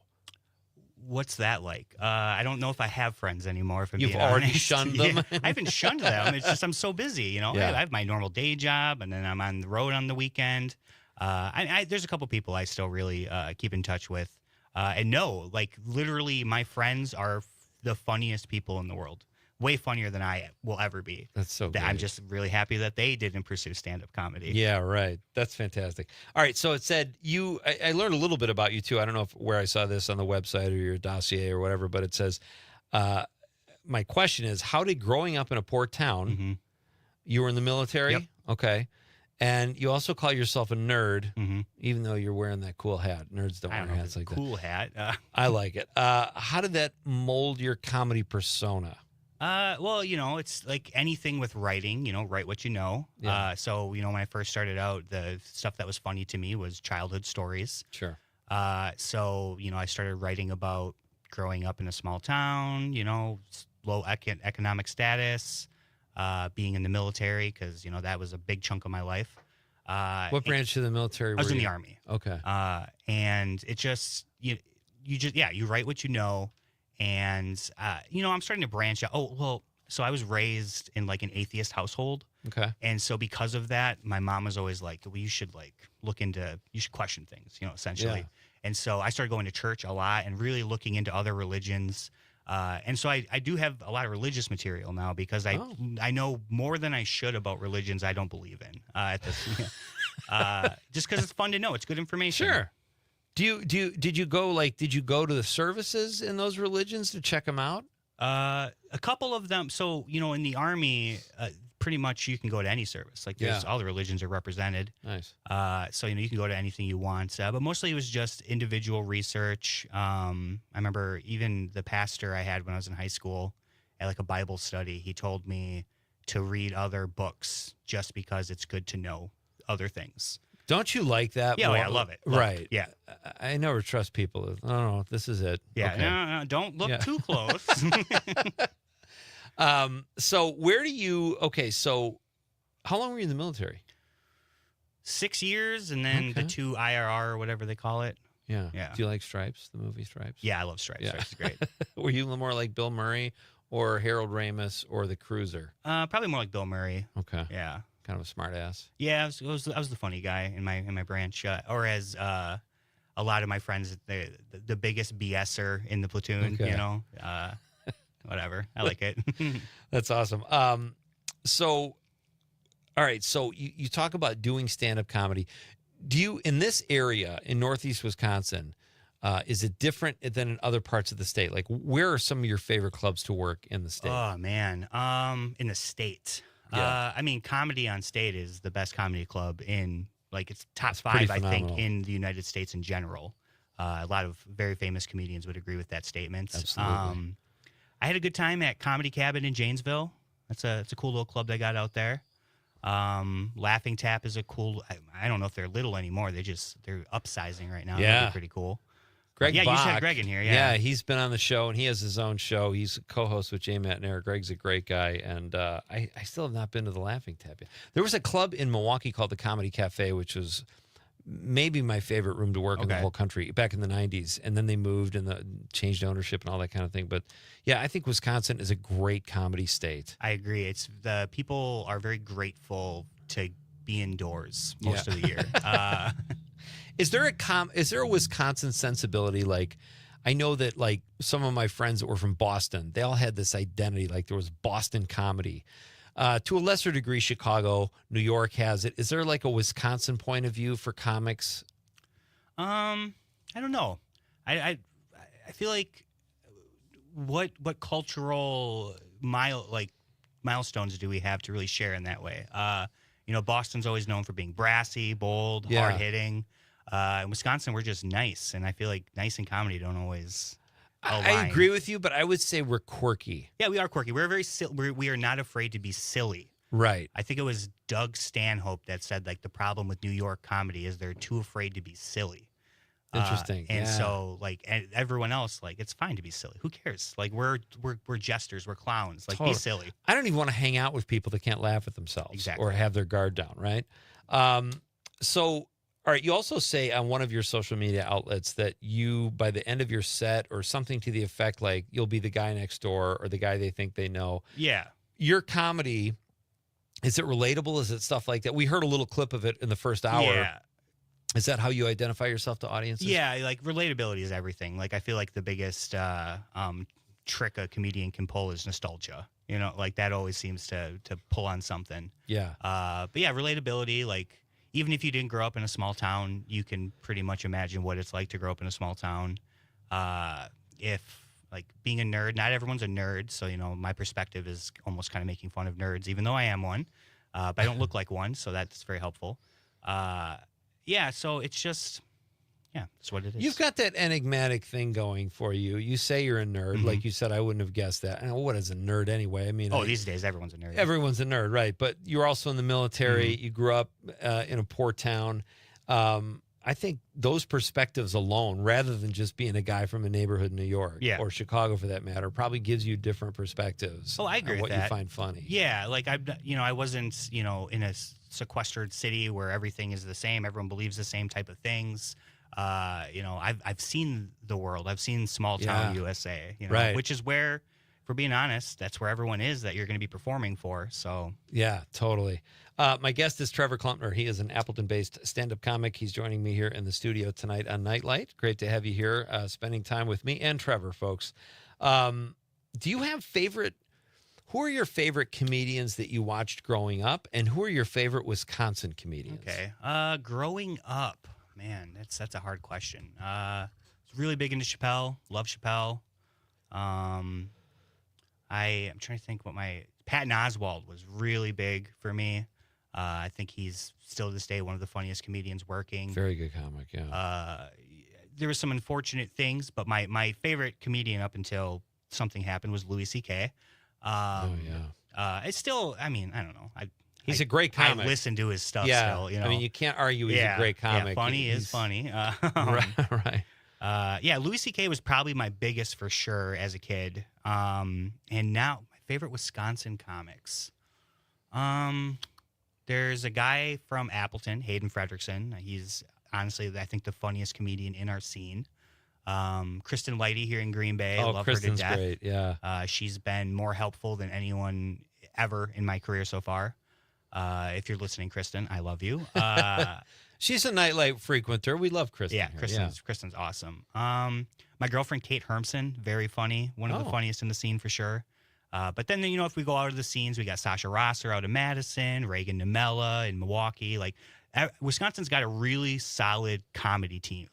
What's that like? I don't know if I have friends anymore. If I'm You've being already honest. shunned them? Yeah, I haven't shunned them. It's just I'm so busy. Yeah. I have my normal day job, and then I'm on the road on the weekend. There's a couple people I still really keep in touch with. And no, literally, my friends are the funniest people in the world. Way funnier than I will ever be. That's so good. I'm just really happy that they didn't pursue stand-up comedy. Yeah, right. That's fantastic. All right, so it said I learned a little bit about you too. I don't know where I saw this on the website or your dossier or whatever, but it says, my question is, how did growing up in a poor town, you were in the military? Yep. Okay. And you also call yourself a nerd, even though you're wearing that cool hat. Nerds don't wear hats like that. Cool hat. I like it. How did that mold your comedy persona? Well, it's like anything with writing, write what you know. Yeah. So, when I first started out, the stuff that was funny to me was childhood stories. Sure. So, I started writing about growing up in a small town, low economic status, being in the military, because, that was a big chunk of my life. What branch of the military were you? I was in the Army. Okay. And it just, you write what you know. And, I'm starting to branch out. Oh, well, so I was raised in an atheist household. Okay. And so because of that, my mom was always like, well, you should you should question things, essentially. Yeah. And so I started going to church a lot and really looking into other religions. And so I do have a lot of religious material now because I know more than I should about religions I don't believe in. Just because it's fun to know. It's good information. Sure. Did you go to the services in those religions to check them out? A couple of them. So, in the Army, pretty much you can go to any service. All the religions are represented. Nice. So, you can go to anything you want. But mostly it was just individual research. I remember even the pastor I had when I was in high school, at like a Bible study, he told me to read other books just because it's good to know other things. Don't you like that? Yeah, more? I love it. Right. Yeah. I never trust people. No, this is it. Yeah, Okay. no, don't look too close. So where do you, so how long were you in the military? 6 years, and then the 2 IRR or whatever they call it. Yeah. Yeah. Do you like Stripes, the movie Stripes? Yeah, I love Stripes. Yeah. Stripes is great. Were you more like Bill Murray or Harold Ramis or the Cruiser? Probably more like Bill Murray. Okay. Yeah. Kind of a smart ass. Yeah, I was the funny guy in my branch, or as a lot of my friends, the biggest BSer in the platoon. Okay. You know, whatever. I like it. That's awesome. So, all right. So you talk about doing stand-up comedy. Do you, in this area in Northeast Wisconsin, is it different than in other parts of the state? Like, where are some of your favorite clubs to work in the state? Oh man, in the state. Yeah. I mean, Comedy on State is the best comedy club in, like, it's top That's pretty 5, I think, phenomenal. in the United States in general. A lot of very famous comedians would agree with that statement. Absolutely. I had a good time at Comedy Cabin in Janesville. It's a cool little club they got out there. Laughing Tap is a cool. I don't know if they're little anymore. They're upsizing right now. Yeah. They're pretty cool. Greg Yeah, Bach, you just had Greg in here. Yeah. he's been on the show, and he has his own show. He's a co-host with Jay Matnair. Greg's a great guy, and I still have not been to the Laughing Tap yet. There was a club in Milwaukee called the Comedy Cafe, which was maybe my favorite room to work in the whole country back in the 90s, and then they moved and changed ownership and all that kind of thing. But yeah, I think Wisconsin is a great comedy state. I agree. It's the people are very grateful to be indoors most of the year. Is there a Wisconsin sensibility? Like, I know that like some of my friends that were from Boston, they all had this identity. Like there was Boston comedy. To a lesser degree, Chicago, New York has it. Is there like a Wisconsin point of view for comics? I don't know. I feel like what cultural milestones do we have to really share in that way? Boston's always known for being brassy, bold, Yeah. hard hitting. In Wisconsin, we're just nice, and I feel like nice and comedy don't always align. I agree with you, but I would say we're quirky. Yeah, we are quirky. We're very we are not afraid to be silly. Right. I think it was Doug Stanhope that said like the problem with New York comedy is they're too afraid to be silly. Interesting. And yeah. so like and everyone else, like it's fine to be silly. Who cares? Like we're jesters, we're clowns. Like Totally. be silly. I don't even want to hang out with people that can't laugh at themselves Exactly. or have their guard down, right? So, all right, you also say on one of your social media outlets that you, by the end of your set or something to the effect like you'll be the guy next door or the guy they think they know. Yeah. Your comedy, is it relatable? Is it stuff like that? We heard a little clip of it in the first hour. Yeah. Is that how you identify yourself to audiences? Yeah, like relatability is everything. Like I feel like the biggest trick a comedian can pull is nostalgia. You know, like that always seems to pull on something. Yeah. But yeah, relatability, like even if you didn't grow up in a small town, you can pretty much imagine what it's like to grow up in a small town. If like being a nerd, not everyone's a nerd, so my perspective is almost kind of making fun of nerds, even though I am one. But I don't look like one, so that's very helpful. Yeah, so it's just, that's what it is. You've got that enigmatic thing going for you. You say you're a nerd. Mm-hmm. Like you said, I wouldn't have guessed that. And what is a nerd anyway? I mean, these days, everyone's a nerd. Everyone's a nerd, right? But you're also in the military. Mm-hmm. You grew up in a poor town. I think those perspectives alone, rather than just being a guy from a neighborhood in New York or Chicago for that matter, probably gives you different perspectives. Oh, I agree on with what that. you find funny. Yeah, like I wasn't, in a sequestered city where everything is the same. Everyone believes the same type of things. I've seen the world. I've seen small town USA. Right. Which is where, for being honest, that's where everyone is that you're going to be performing for. So yeah, totally. My guest is Trevor Klumpner. He is an Appleton-based stand-up comic. He's joining me here in the studio tonight on Nite Lite. Great to have you here, spending time with me and Trevor, folks. Do you have who are your favorite comedians that you watched growing up, and who are your favorite Wisconsin comedians? Okay. Growing up, man, that's a hard question. I was really big into Chappelle. Love Chappelle. I'm trying to think Patton Oswalt was really big for me. I think he's still to this day one of the funniest comedians working. Very good comic, yeah. There were some unfortunate things, but my favorite comedian up until something happened was Louis C.K. It's still, I mean, I don't know. He's a great comic. I listen to his stuff yeah. still, you know. I mean, you can't argue he's a great comic. Yeah, funny is funny. Right. Louis C.K. was probably my biggest for sure as a kid. And now my favorite Wisconsin comics. There's a guy from Appleton, Hayden Fredrickson. He's honestly, I think, the funniest comedian in our scene. Kristen Lighty here in Green Bay. Oh, love Kristen's her to death. Great, yeah. She's been more helpful than anyone ever in my career so far. If you're listening, Kristen, I love you. She's a nightlight frequenter. We love Kristen. Yeah, here. Kristen's awesome. My girlfriend, Kate Hermson, very funny. One of the funniest in the scene for sure. But then, you know, if we go out of the scenes, we got Sasha Rosser out of Madison, Reagan Namella in Milwaukee. Like, Wisconsin's got a really solid comedy team,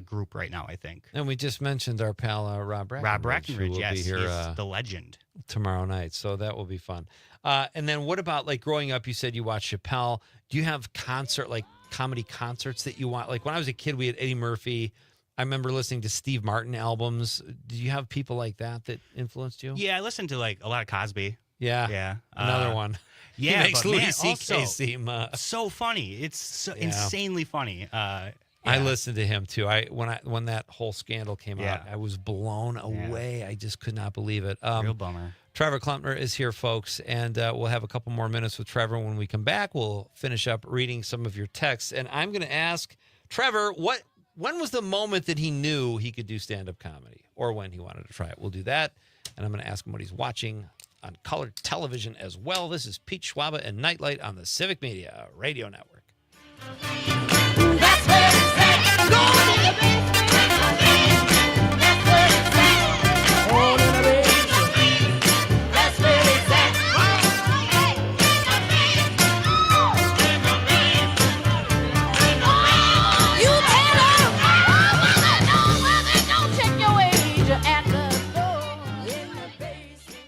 group right now, I think. And we just mentioned our pal Rob Breckenridge. Rob Breckenridge, who will yes, be here, he's the legend. Tomorrow night, so that will be fun. And then what about, like, growing up, you said you watched Chappelle. Do you have comedy concerts that you want? Like, when I was a kid, we had Eddie Murphy. I remember listening to Steve Martin albums. Did you have people like that influenced you? Yeah, I listened to, a lot of Cosby. Yeah. Another one. Yeah, he makes but Louis C.K. also seem so funny. It's so insanely funny. I listened to him too. When that whole scandal came Yeah. out, I was blown away. I just could not believe it. Real bummer. Trevor Klumpner is here, folks, and we'll have a couple more minutes with Trevor. When we come back, we'll finish up reading some of your texts, and I'm going to ask Trevor, when was the moment that he knew he could do stand-up comedy, or when he wanted to try it? We'll do that, and I'm going to ask him what he's watching on colored television as well. This is Pete Schwaba and Nightlight on the Civic Media Radio Network. That's where it's at. Go to the basement. That's where it's at. Go to the basement. That's where it's at. You tell them. Don't check your age at the door in the basement.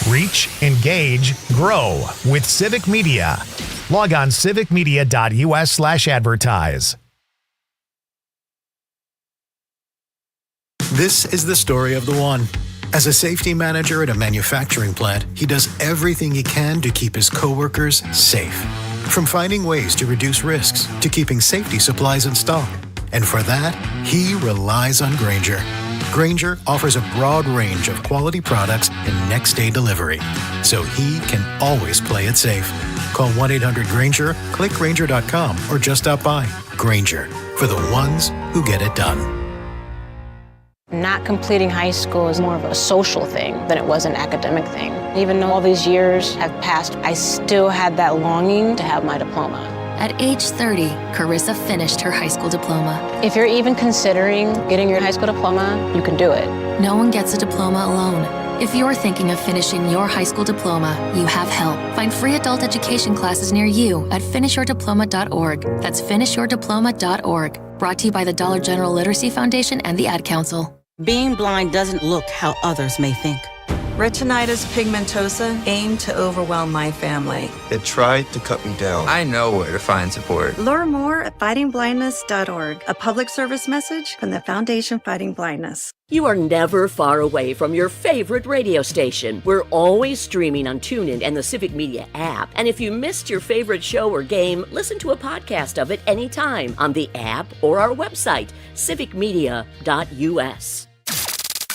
Reach, engage, grow with Civic Media. Log on civicmedia.us/advertise. This is the story of the one. As a safety manager at a manufacturing plant, he does everything he can to keep his coworkers safe. From finding ways to reduce risks to keeping safety supplies in stock. And for that, he relies on Grainger. Grainger offers a broad range of quality products and next-day delivery, so he can always play it safe. Call 1-800-GRAINGER, click Grainger.com, or just stop by. Grainger, for the ones who get it done. Not completing high school is more of a social thing than it was an academic thing. Even though all these years have passed, I still had that longing to have my diploma. At age 30, Carissa finished her high school diploma. If you're even considering getting your high school diploma, you can do it. No one gets a diploma alone. If you're thinking of finishing your high school diploma, you have help. Find free adult education classes near you at finishyourdiploma.org. That's finishyourdiploma.org. Brought to you by the Dollar General Literacy Foundation and the Ad Council. Being blind doesn't look how others may think. Retinitis pigmentosa aimed to overwhelm my family. It tried to cut me down. I know where to find support. Learn more at fightingblindness.org, a public service message from the Foundation Fighting Blindness. You are never far away from your favorite radio station. We're always streaming on TuneIn and the Civic Media app. And if you missed your favorite show or game, listen to a podcast of it anytime on the app or our website, civicmedia.us.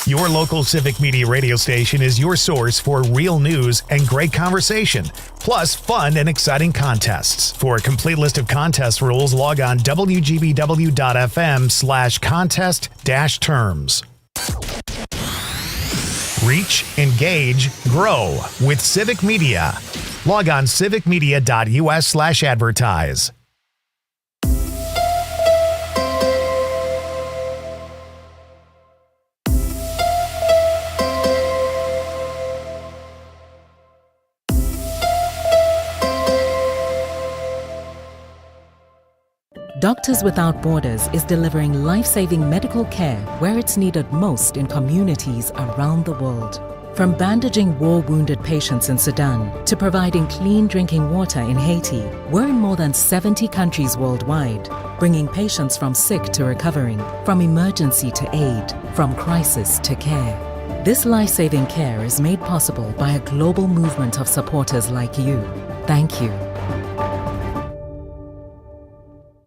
Your local Civic Media radio station is your source for real news and great conversation, plus fun and exciting contests. For a complete list of contest rules, log on wgbw.fm/contest-terms. Reach, engage, grow with Civic Media. Log on civicmedia.us/advertise. Doctors Without Borders is delivering life-saving medical care where it's needed most in communities around the world. From bandaging war-wounded patients in Sudan to providing clean drinking water in Haiti, we're in more than 70 countries worldwide, bringing patients from sick to recovering, from emergency to aid, from crisis to care. This life-saving care is made possible by a global movement of supporters like you. Thank you.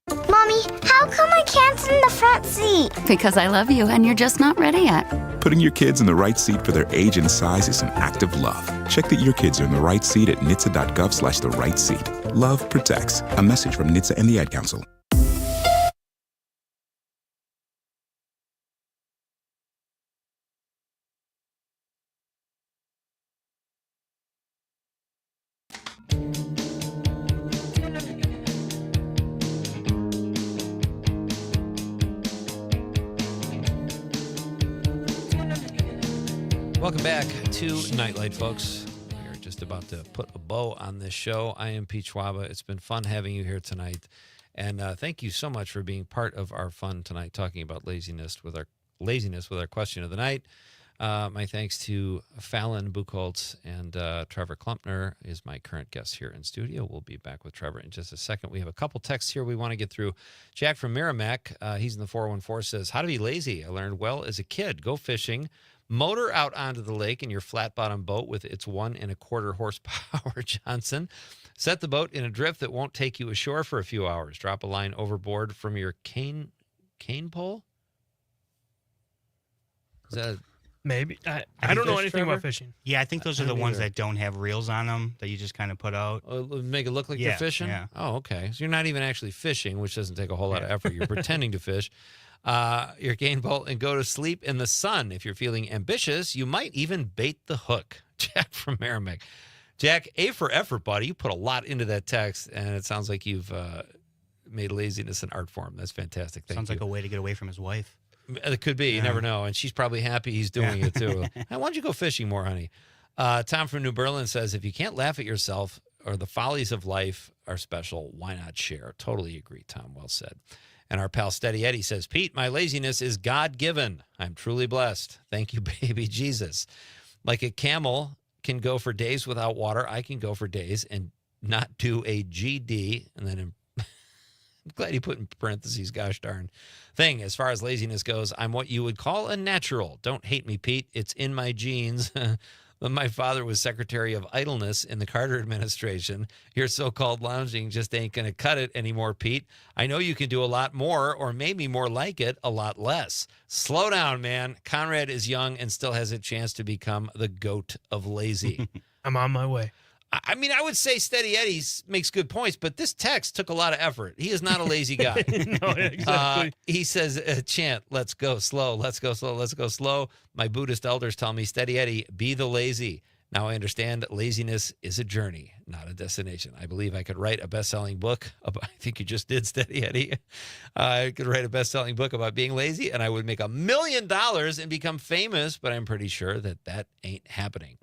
Mommy, how come I can't sit in the front seat? Because I love you and you're just not ready yet. Putting your kids in the right seat for their age and size is an act of love. Check that your kids are in the right seat at nhtsa.gov/the right seat. Love protects. A message from NHTSA and the Ad Council. Welcome back to Nightlight, folks. We are just about to put a bow on this show. I am Pete Schwaba. It's been fun having you here tonight. And thank you so much for being part of our fun tonight, talking about laziness with our question of the night. My thanks to Fallon Buchholz and Trevor Klumpner is my current guest here in studio. We'll be back with Trevor in just a second. We have a couple texts here we want to get through. Jack from Merrimack, he's in the 414, says, how to be lazy. I learned well as a kid. Go fishing. Motor out onto the lake in your flat-bottom boat with its 1 1/4 horsepower Johnson. Set the boat in a drift that won't take you ashore for a few hours. Drop a line overboard from your cane pole? Is that maybe? I don't know anything about fishing. Yeah, I think those are the ones that don't have reels on them that you just kind of put out. Make it look like you're fishing? Yeah. Oh, okay. So you're not even actually fishing, which doesn't take a whole lot of effort. You're pretending to fish. Your cane bolt and go to sleep in the sun. If you're feeling ambitious, you might even bait the hook. Jack from Merrimack. Jack, A for effort, buddy. You put a lot into that text, and it sounds like you've made laziness an art form. That's fantastic. Thank Sounds you. like a way to get away from his wife. It could be. You never know. And she's probably happy he's doing it, too. Hey, why don't you go fishing more, honey? Tom from New Berlin says, if you can't laugh at yourself or the follies of life are special, why not share? Totally agree, Tom. Well said. And our pal Steady Eddie says, Pete, my laziness is God-given. I'm truly blessed. Thank you, baby Jesus. Like a camel can go for days without water, I can go for days and not do a GD. And then I'm glad he put in parentheses, gosh darn thing. As far as laziness goes, I'm what you would call a natural. Don't hate me, Pete. It's in my genes. But my father was Secretary of Idleness in the Carter administration. Your so-called lounging just ain't going to cut it anymore, Pete. I know you can do a lot more, or maybe more like it, a lot less. Slow down, man. Conrad is young and still has a chance to become the GOAT of lazy. I'm on my way. I mean, I would say Steady Eddie makes good points, but this text took a lot of effort. He is not a lazy guy. No, exactly. He says, chant, let's go slow, let's go slow, let's go slow. My Buddhist elders tell me, Steady Eddie, be the lazy. Now I understand laziness is a journey, not a destination. I believe I could write a best-selling book. I think you just did, Steady Eddie. I could write a best-selling book about being lazy, and I would make $1 million and become famous, but I'm pretty sure that ain't happening.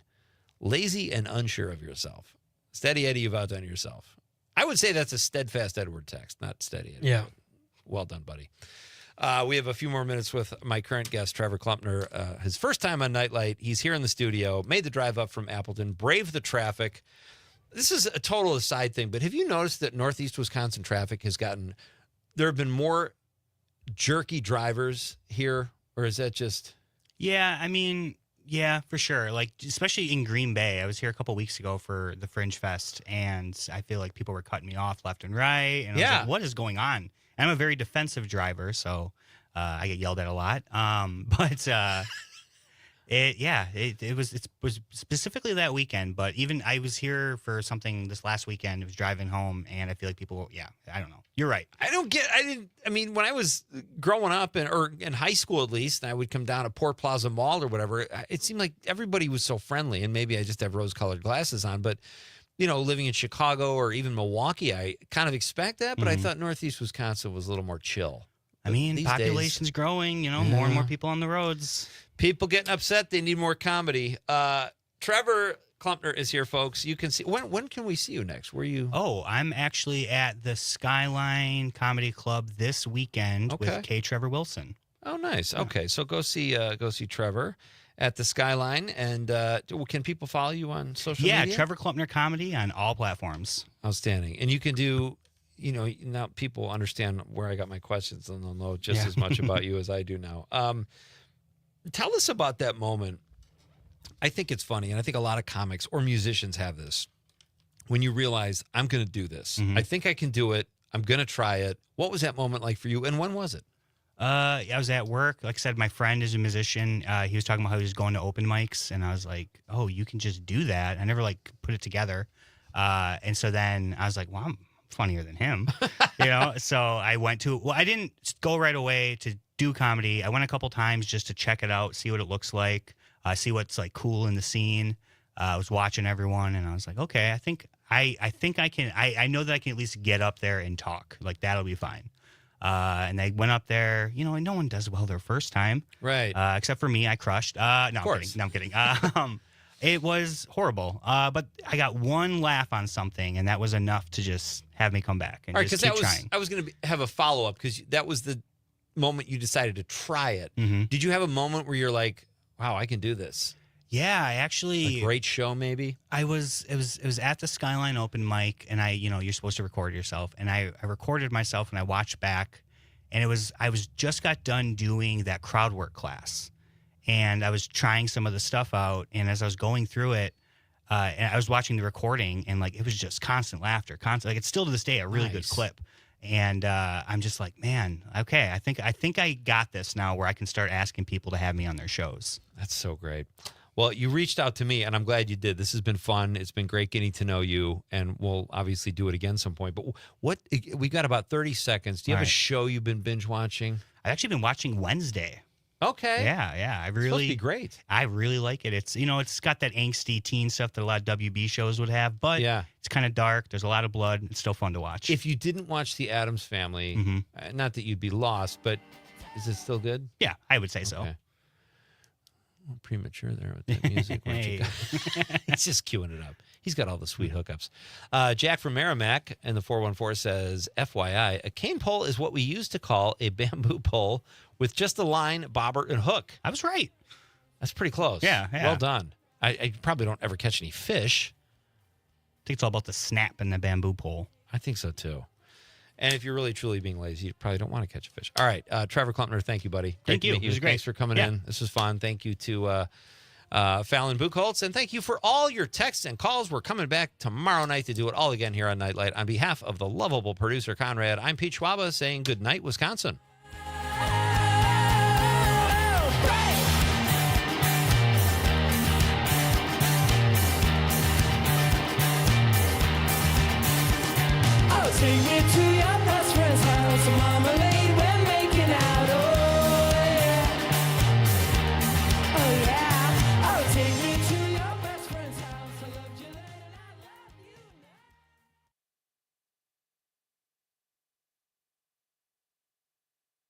Lazy and unsure of yourself. Steady Eddie, you've outdone yourself. I would say that's a steadfast Edward text, not Steady Eddie. Yeah. Well done, buddy. We have a few more minutes with my current guest, Trevor Klumpner. His first time on Nightlight. He's here in the studio, made the drive up from Appleton, braved the traffic. This is a total aside thing, but have you noticed that Northeast Wisconsin traffic has gotten, there have been more jerky drivers here, or is that just? Yeah, I mean, yeah, for sure. Like, especially in Green Bay. I was here a couple weeks ago for the Fringe Fest, and I feel like people were cutting me off left and right. And I was like, what is going on? And I'm a very defensive driver, so I get yelled at a lot. It was specifically that weekend, but even I was here for something this last weekend. I was driving home, and I feel like people, I don't know. You're right. I mean, when I was growing up, or in high school at least, and I would come down to Port Plaza Mall or whatever, it seemed like everybody was so friendly, and maybe I just have rose-colored glasses on, but, you know, living in Chicago or even Milwaukee, I kind of expect that, but I thought Northeast Wisconsin was a little more chill. I mean, population's growing, more and more people on the roads. People getting upset. They need more comedy. Trevor Klumpner is here, folks. You can see. When can we see you next? Where you? Oh, I'm actually at the Skyline Comedy Club this weekend with K. Trevor Wilson. Oh, nice. Yeah. Okay, so go see Trevor at the Skyline. And can people follow you on social media? Yeah, Trevor Klumpner Comedy on all platforms. Outstanding. And you can do. You know, now people understand where I got my questions, and they'll know just as much about you as I do now. Tell us about that moment I think it's funny, and I think a lot of comics or musicians have this. When you realize, I'm going to do this. I think I can do it. I'm going to try it. What was that moment like for you, and when was it? I was at work. Like I said, my friend is a musician. He was talking about how he was going to open mics, and I was like, oh, you can just do that. I never, like, put it together. And so then I was like, well, I'm funnier than him, you know? So I went to, well, I didn't go right away to do comedy. I went a couple times just to check it out, see what it looks like, see what's, like, cool in the scene. I was watching everyone, and I was like, okay, I think I can. I know that I can at least get up there and talk. Like, that'll be fine. And I went up there. You know, no one does well their first time, right? Except for me, I crushed. No, I'm kidding. No, I'm kidding. It was horrible. But I got one laugh on something, and that was enough to just have me come back and just keep trying. I was going to have a follow up because that was the moment you decided to try it. Did you have a moment where you're like, "Wow, I can do this"? Yeah, I actually a great show. Maybe it was at the Skyline open mic, and you're supposed to record yourself, and I recorded myself, and I watched back, and I was just got done doing that crowd work class, and I was trying some of the stuff out, and as I was going through it, and I was watching the recording, and like it was just constant laughter, like it's still to this day a really good clip. And I'm just like, man, okay, I think I got this now where I can start asking people to have me on their shows. That's so great. Well, you reached out to me, and I'm glad you did. This has been fun. It's been great getting to know you, and we'll obviously do it again some point. But we've got about 30 seconds. Do you have a show you've been binge watching? I've actually been watching Wednesday. Okay. Yeah. It's supposed to be great. I really like it. It's it's got that angsty teen stuff that a lot of WB shows would have, but it's kind of dark. There's a lot of blood. It's still fun to watch. If you didn't watch The Addams Family, not that you'd be lost, but is it still good? Yeah, I would say so. Okay. Premature there with that music. He's just queuing it up. He's got all the sweet hookups. Jack from Merrimack in the 414 says, FYI, a cane pole is what we used to call a bamboo pole with just a line, bobber, and hook. I was right. That's pretty close. Yeah. Well done. I probably don't ever catch any fish. I think it's all about the snap in the bamboo pole. I think so, too. And if you're really, truly being lazy, you probably don't want to catch a fish. All right. Trevor Klumpner, thank you, buddy. Thank you. It was great. Thanks for coming in. This was fun. Thank you to Fallon Buchholz. And thank you for all your texts and calls. We're coming back tomorrow night to do it all again here on Night Light. On behalf of the lovable producer, Conrad, I'm Pete Schwaba saying good night, Wisconsin. Take me to your best friend's house, mama.